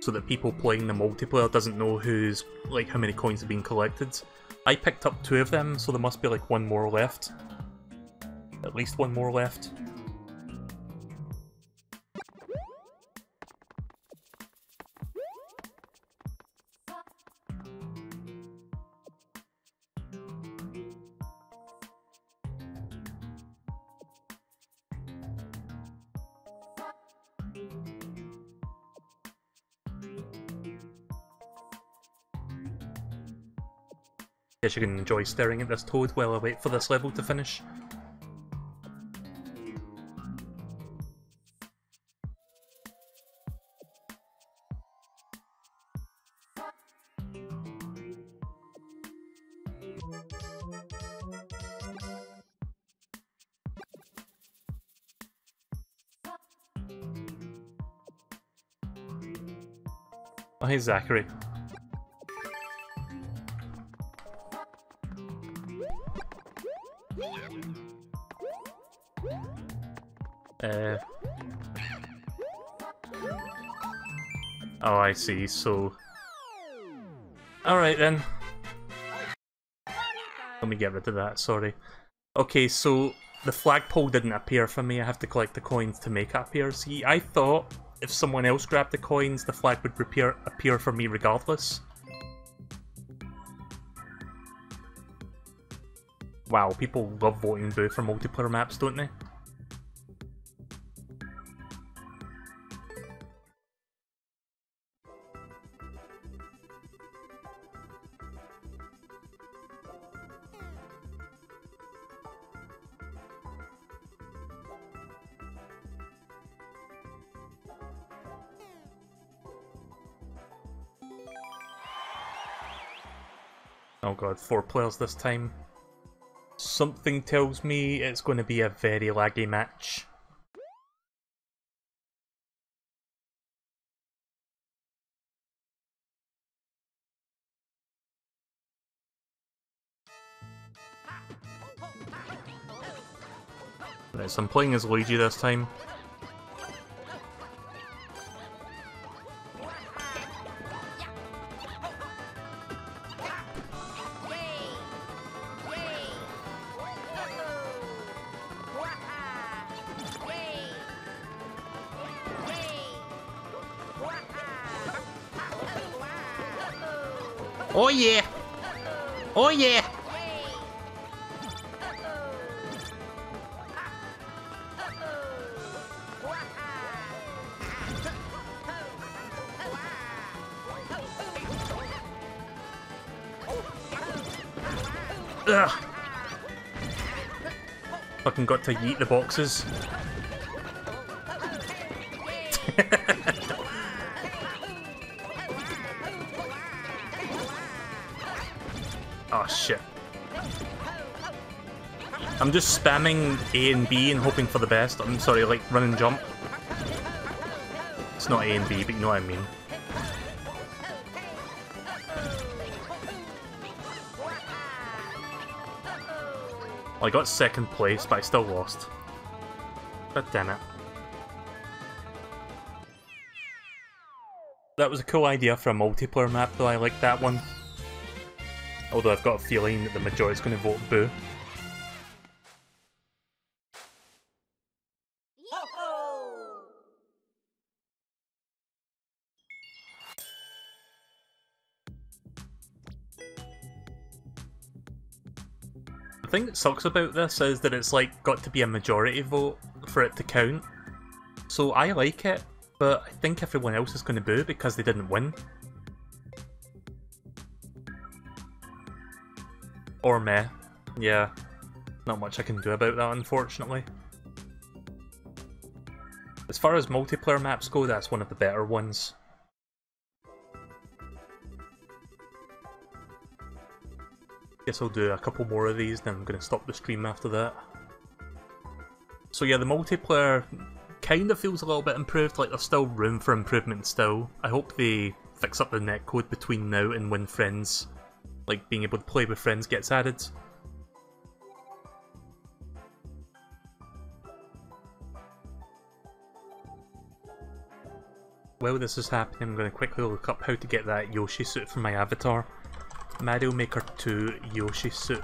so that people playing the multiplayer doesn't know who's, like, how many coins have been collected. I picked up 2 of them, so there must be like 1 more left. At least 1 more left. Guess you can enjoy staring at this toad while I wait for this level to finish. Oh, hey, Zachary. Oh, I see, so... Alright then. Let me get rid of that, sorry. Okay, so the flagpole didn't appear for me. I have to collect the coins to make it appear. See, I thought if someone else grabbed the coins, the flag would appear for me regardless. Wow, people love voting boo for multiplayer maps, don't they? Oh god, 4 players this time. Something tells me it's going to be a very laggy match. Right, so I'm playing as Luigi this time. Oh yeah! Oh yeah! Ugh! Fucking got to yeet the boxes. Oh shit. I'm just spamming A and B and hoping for the best. I'm sorry, like run and jump. It's not A and B, but you know what I mean. Well, I got second place, but I still lost. God damn it. That was a cool idea for a multiplayer map, though. I like that one. Although I've got a feeling that the majority's going to vote boo. The thing that sucks about this is that it's like got to be a majority vote for it to count. So I like it, but I think everyone else is going to boo because they didn't win. Or meh. Yeah. Not much I can do about that, unfortunately. As far as multiplayer maps go, that's one of the better ones. Guess I'll do a couple more of these, then I'm going to stop the stream after that. So yeah, the multiplayer kind of feels a little bit improved, like there's still room for improvement still. I hope they fix up the netcode between now and when friends, like being able to play with friends, gets added. While this is happening, I'm going to quickly look up how to get that Yoshi suit for my avatar. Mario Maker 2 Yoshi suit.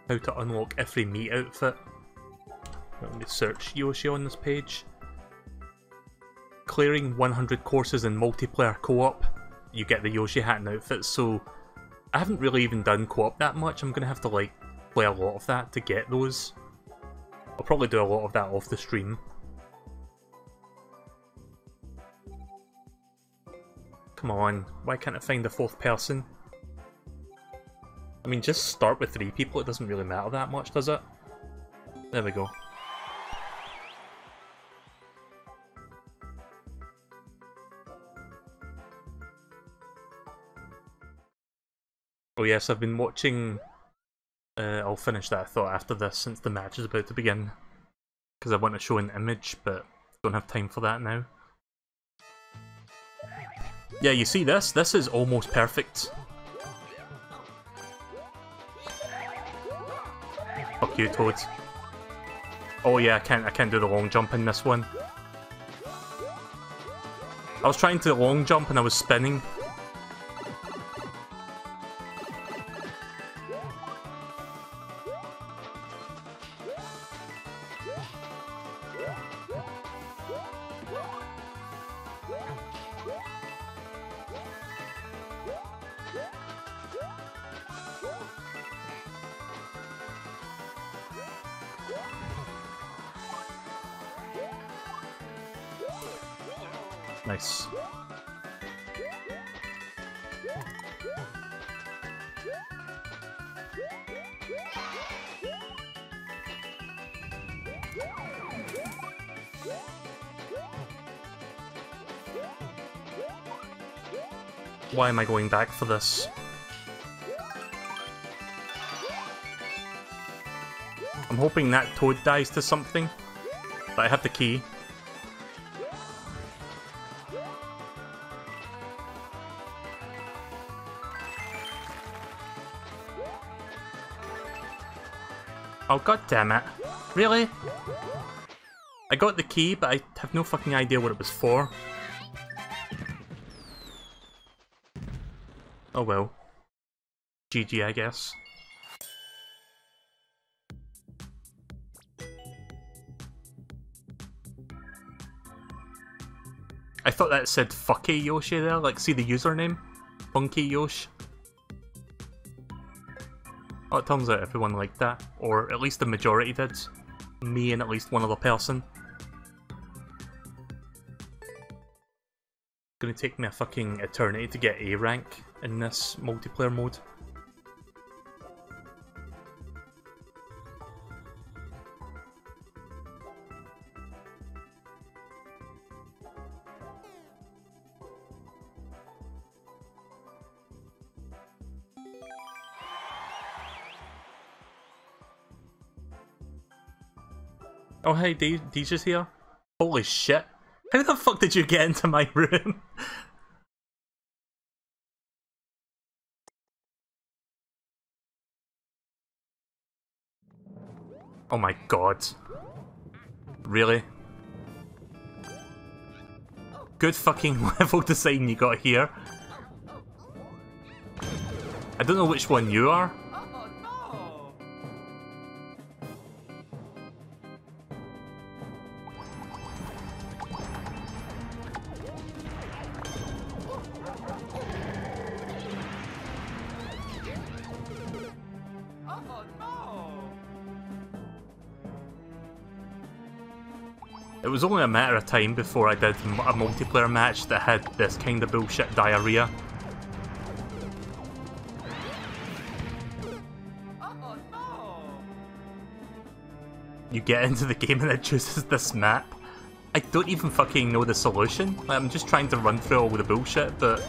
How to unlock every Mii outfit. Let me search Yoshi on this page. Clearing 100 courses in multiplayer co-op, you get the Yoshi hat and outfit, so I haven't really even done co-op that much. I'm going to have to like play a lot of that to get those. I'll probably do a lot of that off the stream. Come on, why can't I find a fourth person? I mean, just start with 3 people, it doesn't really matter that much, does it? There we go. Oh yes, I've been watching... I'll finish that thought after this, since the match is about to begin. Because I want to show an image, but don't have time for that now. Yeah, you see this? This is almost perfect. Fuck you, Toad. Oh yeah, I can't do the long jump in this one. I was trying to long jump and I was spinning. Nice. Why am I going back for this? I'm hoping that Toad dies to something, but I have the key. Oh, god damn it. Really? I got the key, but I have no fucking idea what it was for. Oh well. GG, I guess. I thought that said fucky Yoshi there, like see the username? Funky Yosh. Oh, it turns out everyone liked that, or at least the majority did. Me and at least one other person. Gonna take me a fucking eternity to get A rank in this multiplayer mode. Oh hey, Deeja's here. Holy shit. How the fuck did you get into my room? Oh my god. Really? Good fucking level design you got here. I don't know which one you are. It was only a matter of time before I did a multiplayer match that had this kind of bullshit diarrhea. You get into the game and it chooses this map. I don't even fucking know the solution. Like, I'm just trying to run through all the bullshit, but...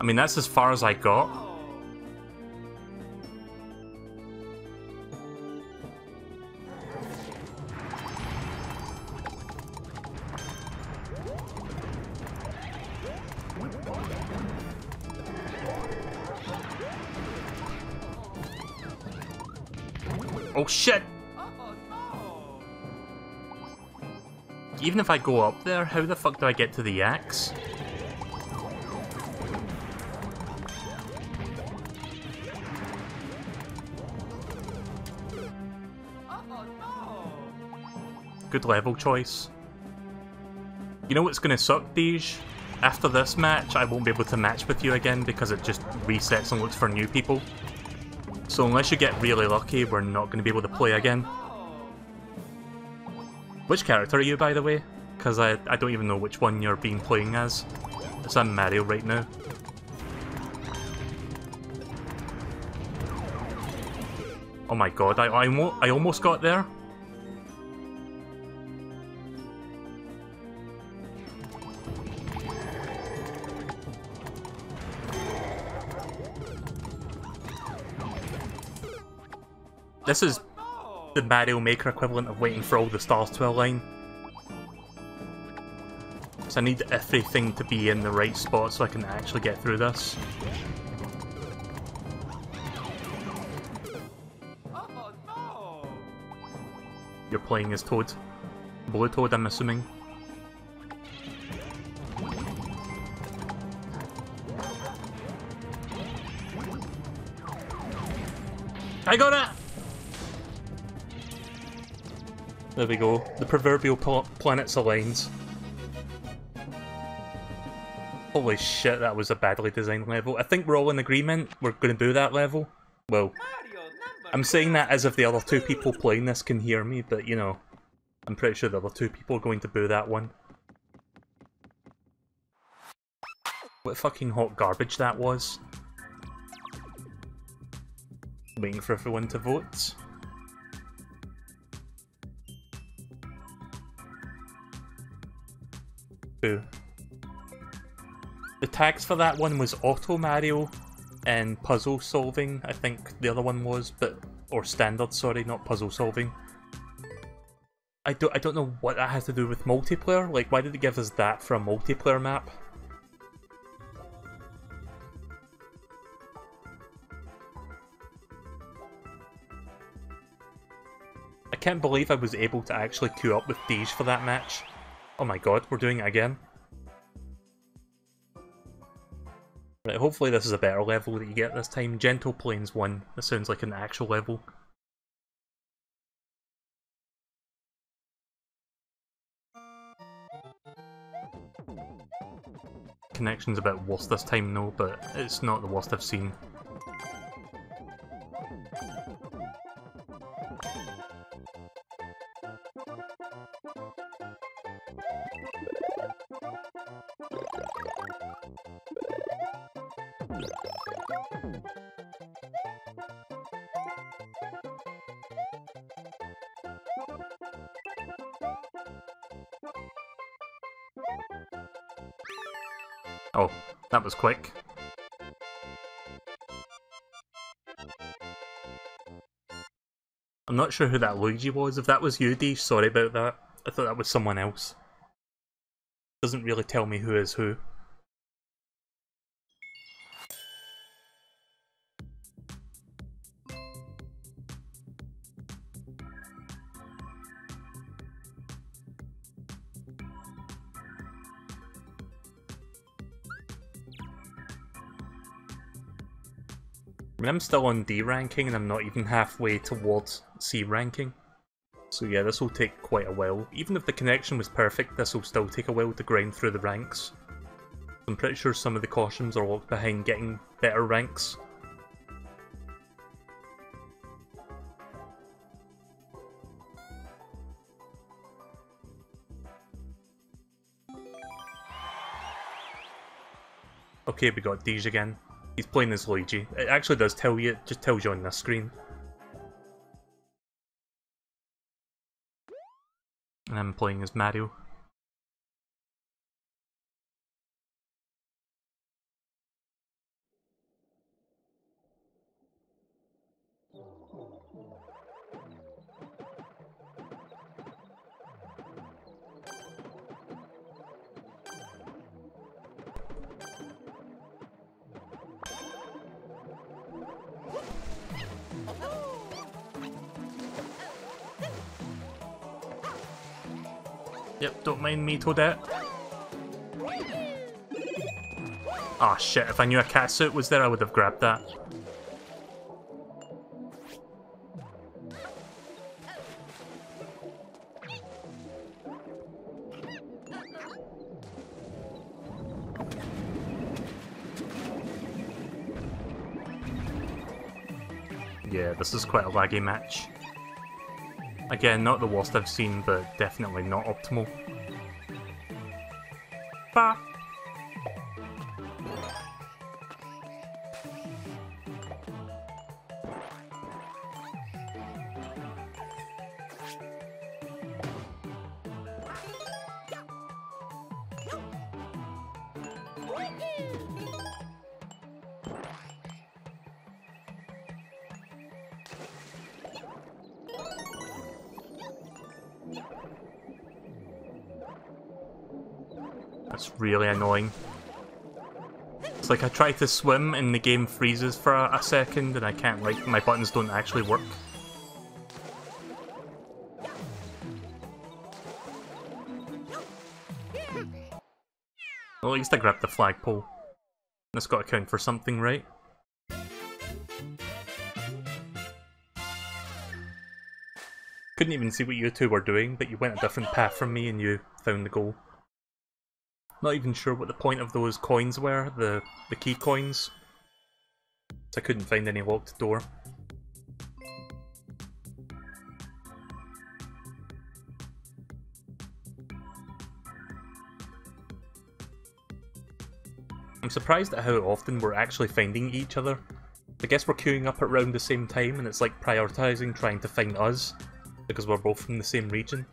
I mean, that's as far as I got. Oh shit! Even if I go up there, how the fuck do I get to the axe? Good level choice. You know what's gonna suck, Deej? After this match, I won't be able to match with you again because it just resets and looks for new people. So unless you get really lucky, we're not going to be able to play again. Which character are you, by the way? Because I don't even know which one you're being playing as. Because I'm Mario right now. Oh my god, I almost got there. This is the Mario Maker equivalent of waiting for all the stars to align. So I need everything to be in the right spot so I can actually get through this. Oh no! You're playing as Toad. Blue Toad, I'm assuming. I got it! There we go. The proverbial planets aligns. Holy shit, that was a badly designed level. I think we're all in agreement we're going to do that level. Well, Mario number I'm saying that as if the other two people playing this can hear me, but you know, I'm pretty sure the other two people are going to boo that one. What fucking hot garbage that was. Waiting for everyone to vote. Boo. The tags for that one was Auto Mario and Puzzle Solving, I think the other one was, but or Standard, sorry, not Puzzle Solving. I don't know what that has to do with multiplayer. Like, why did it give us that for a multiplayer map? I can't believe I was able to actually queue up with Deej for that match. Oh my god, we're doing it again. Right, hopefully this is a better level that you get this time. Gentle Plains 1. This sounds like an actual level. Connection's a bit worse this time, no, but it's not the worst I've seen. Oh, that was quick. I'm not sure who that Luigi was. If that was you, Deej, sorry about that. I thought that was someone else. Doesn't really tell me who is who. I mean, I'm still on D ranking and I'm not even halfway towards C ranking. So yeah, this will take quite a while. Even if the connection was perfect, this will still take a while to grind through the ranks. I'm pretty sure some of the cautions are locked behind getting better ranks. Okay, we got Deej again. He's playing as Luigi. It actually does tell you, it just tells you on this screen. And I'm playing as Mario. Yep, don't mind me, Toadette. Ah shit, if I knew a cat suit was there, I would have grabbed that. Yeah, this is quite a laggy match. Again, not the worst I've seen, but definitely not optimal. Bah! That's really annoying. It's like I try to swim and the game freezes for a second and I can't, like, my buttons don't actually work. Well, at least I grabbed the flagpole. That's got to count for something, right? Couldn't even see what you two were doing, but you went a different path from me and you found the goal. Not even sure what the point of those coins were, the key coins. So I couldn't find any locked door. I'm surprised at how often we're actually finding each other. I guess we're queuing up at around the same time and it's like prioritising trying to find us, because we're both from the same region.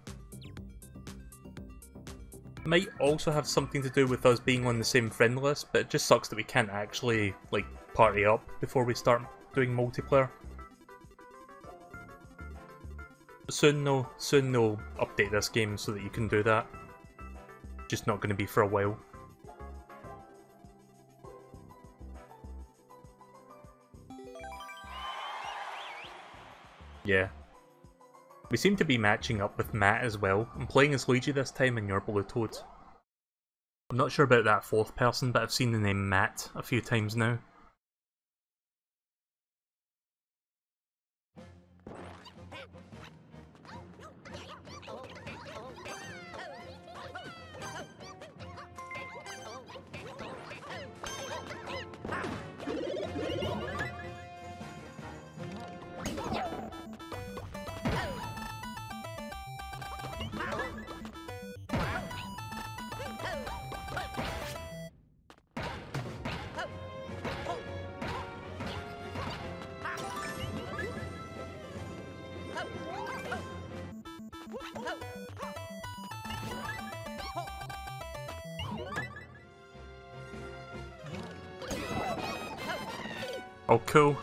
Might also have something to do with us being on the same friend list, but it just sucks that we can't actually, like, party up before we start doing multiplayer. Soon they'll update this game so that you can do that. Just not going to be for a while. Yeah. We seem to be matching up with Matt as well. I'm playing as Luigi this time and you're Blue Toad. I'm not sure about that fourth person, but I've seen the name Matt a few times now. Oh, cool.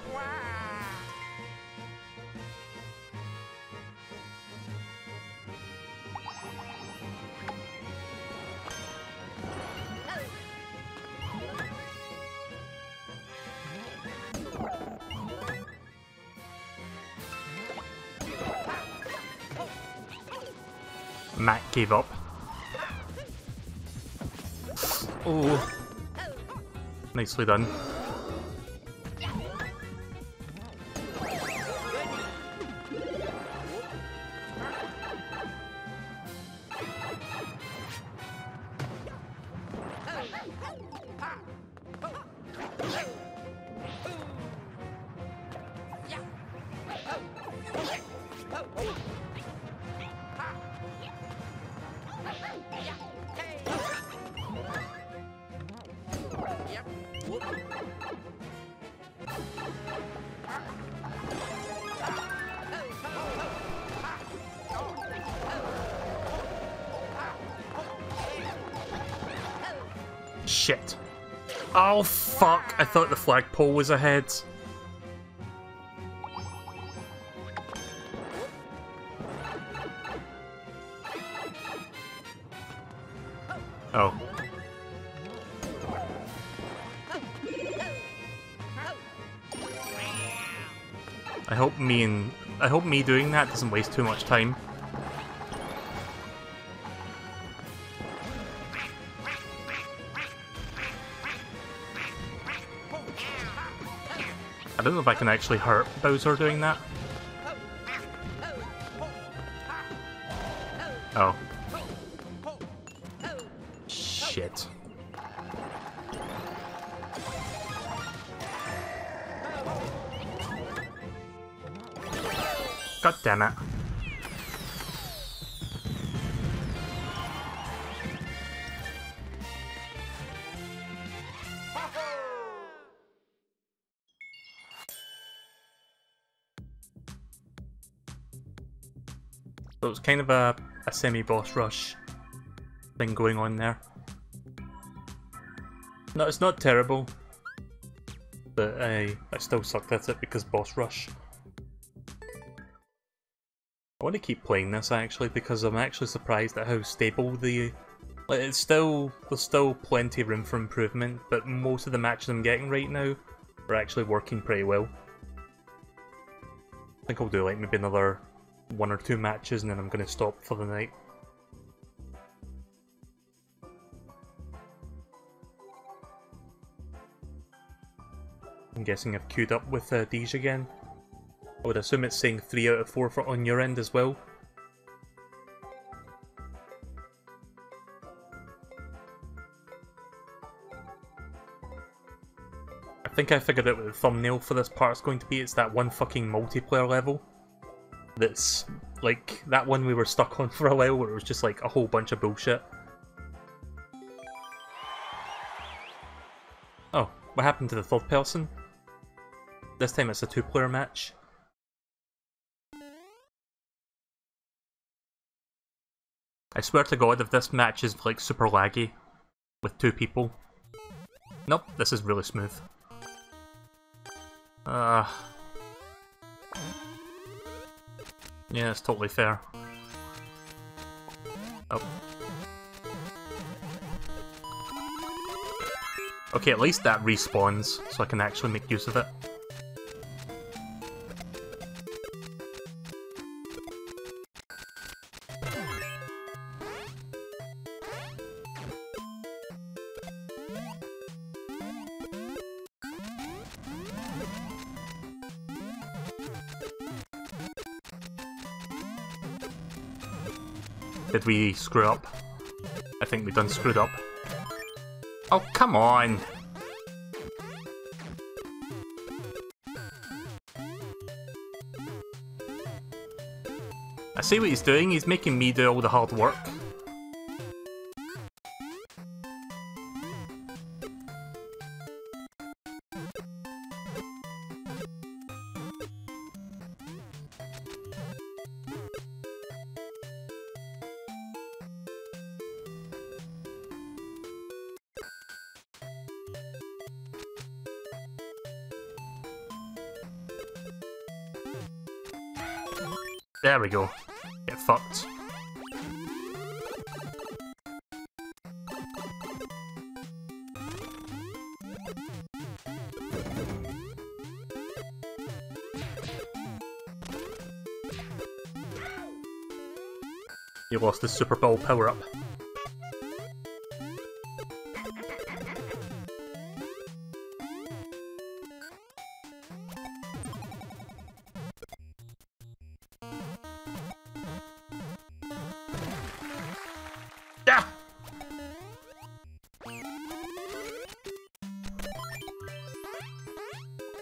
Matt gave up. Oh, nicely done. Shit. Oh fuck, I thought the flagpole was ahead. Oh. I hope me doing that doesn't waste too much time. I don't know if I can actually hurt Bowser doing that. Oh. Shit. God damn it. So it's kind of a semi-boss rush thing going on there. No, it's not terrible, but I still sucked at it because boss rush. I want to keep playing this actually because I'm actually surprised at how stable the Like, there's still plenty of room for improvement, but most of the matches I'm getting right now are actually working pretty well. I think I'll do like maybe another 1 or 2 matches and then I'm going to stop for the night. I'm guessing I've queued up with Deej again. I would assume it's saying 3 out of 4 for on your end as well. I think I figured out what the thumbnail for this part's going to be. It's that one fucking multiplayer level. That's like that one we were stuck on for a while where it was just like a whole bunch of bullshit. Oh, what happened to the third person? This time it's a 2-player match. I swear to God if this match is like super laggy with 2 people. Nope, this is really smooth. Yeah, it's totally fair. Oh. Okay, at least that respawns, so I can actually make use of it. Did we screw up? I think we done screwed up. Oh, come on! I see what he's doing, he's making me do all the hard work. There we go. Get fucked. You lost the Super Bowl power-up.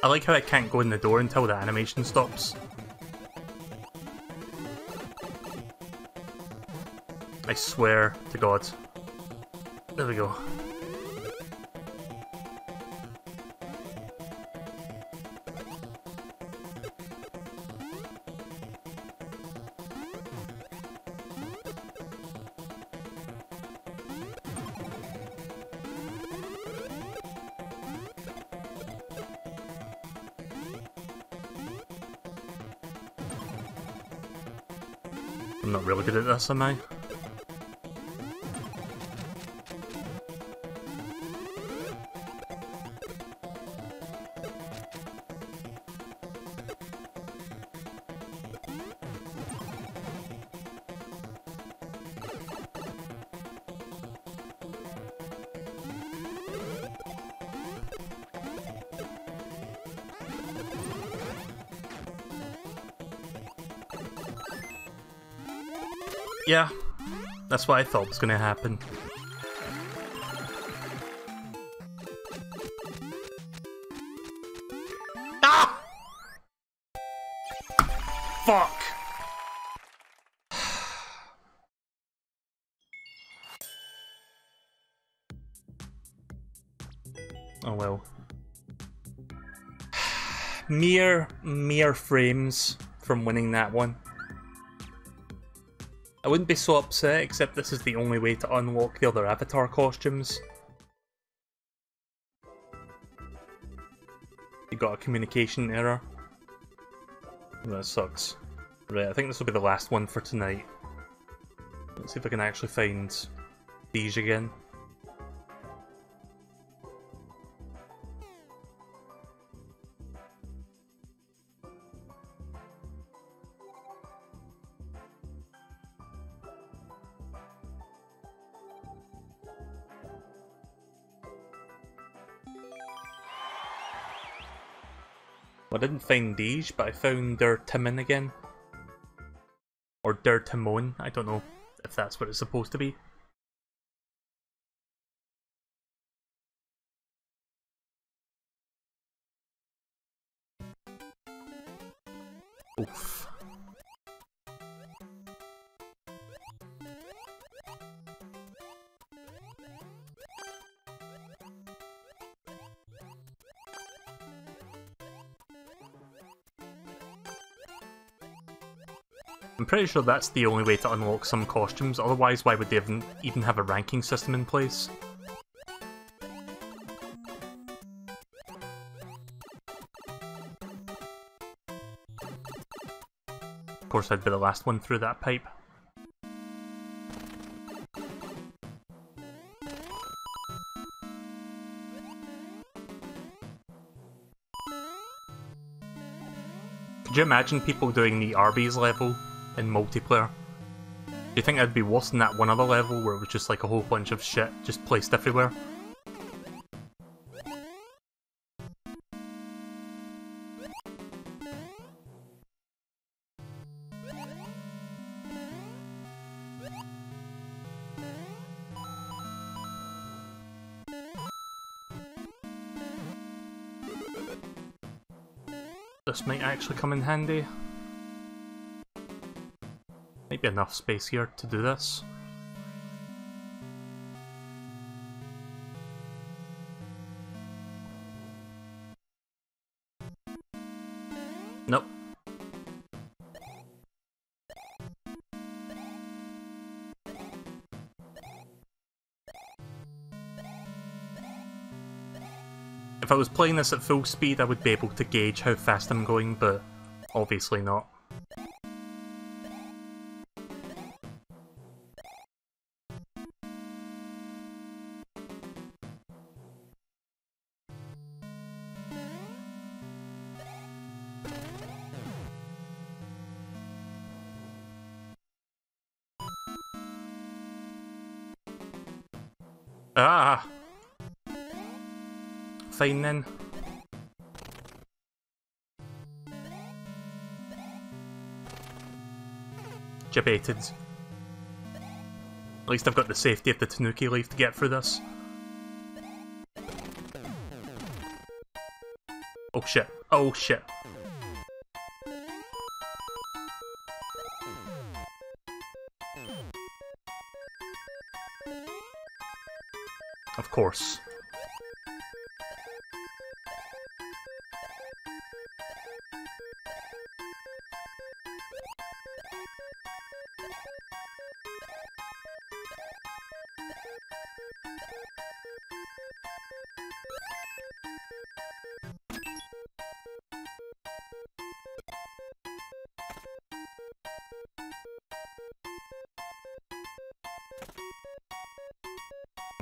I like how I can't go in the door until the animation stops. I swear to God. There we go. I'm not really good at this, am I? Yeah, that's what I thought was gonna happen. Ah! Fuck! Oh well. Mere frames from winning that one. I wouldn't be so upset, except this is the only way to unlock the other avatar costumes. You got a communication error. That sucks. Right, I think this will be the last one for tonight. Let's see if I can actually find These again. Well, I didn't find Deej, but I found Der Timon again. Or Der Timon, I don't know if that's what it's supposed to be. Oof. I'm pretty sure that's the only way to unlock some costumes, otherwise why would they even have a ranking system in place? Of course I'd be the last one through that pipe. Could you imagine people doing the Arby's level in multiplayer? Do you think that'd be worse than that one other level where it was just like a whole bunch of shit just placed everywhere? This might actually come in handy. Might be enough space here to do this. Nope. If I was playing this at full speed, I would be able to gauge how fast I'm going, but obviously not. Ah! Fine then. Debated. At least I've got the safety of the Tanuki leaf to get through this. Oh shit. Oh shit. Of course.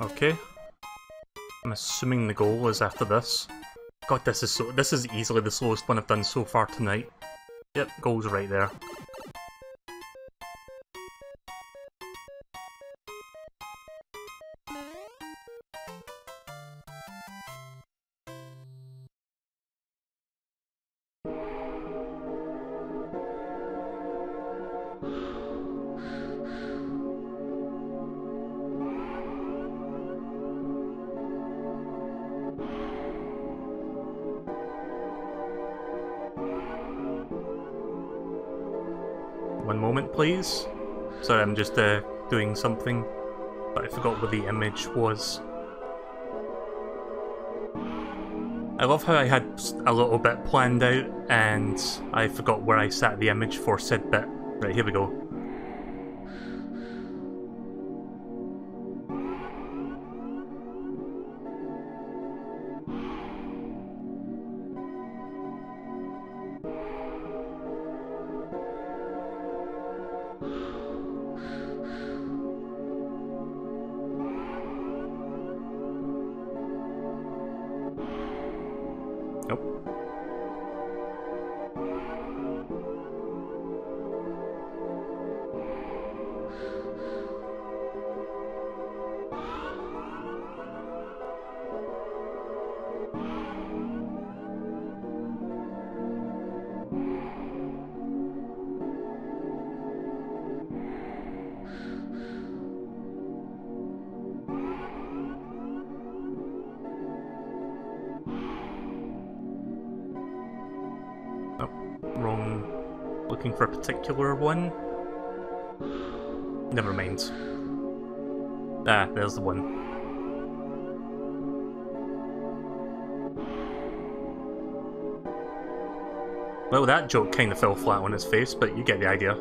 Okay. I'm assuming the goal is after this. God, this is easily the slowest one I've done so far tonight. Yep, goal's right there. One moment, please. Sorry, I'm just doing something, but I forgot what the image was. I love how I had a little bit planned out, and I forgot where I set the image for said bit. Right, here we go. Nope. Wrong. Looking for a particular one. Never mind. Ah, there's the one. Well, that joke kind of fell flat on its face, but you get the idea.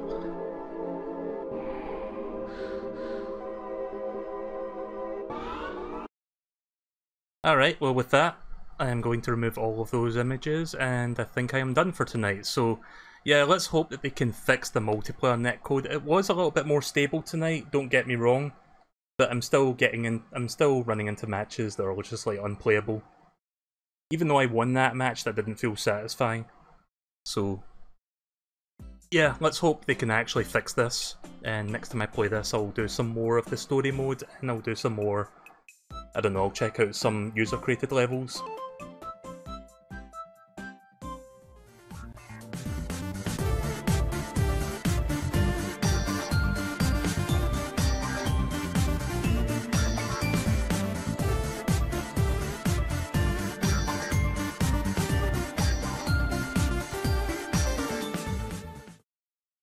Alright, well with that, I am going to remove all of those images, and I think I am done for tonight. So, yeah, let's hope that they can fix the multiplayer netcode. It was a little bit more stable tonight, don't get me wrong, but I'm still running into matches that are just like unplayable. Even though I won that match, that didn't feel satisfying. So, yeah, let's hope they can actually fix this. And next time I play this, I'll do some more of the story mode, and I'll do some more, I don't know, I'll check out some user-created levels.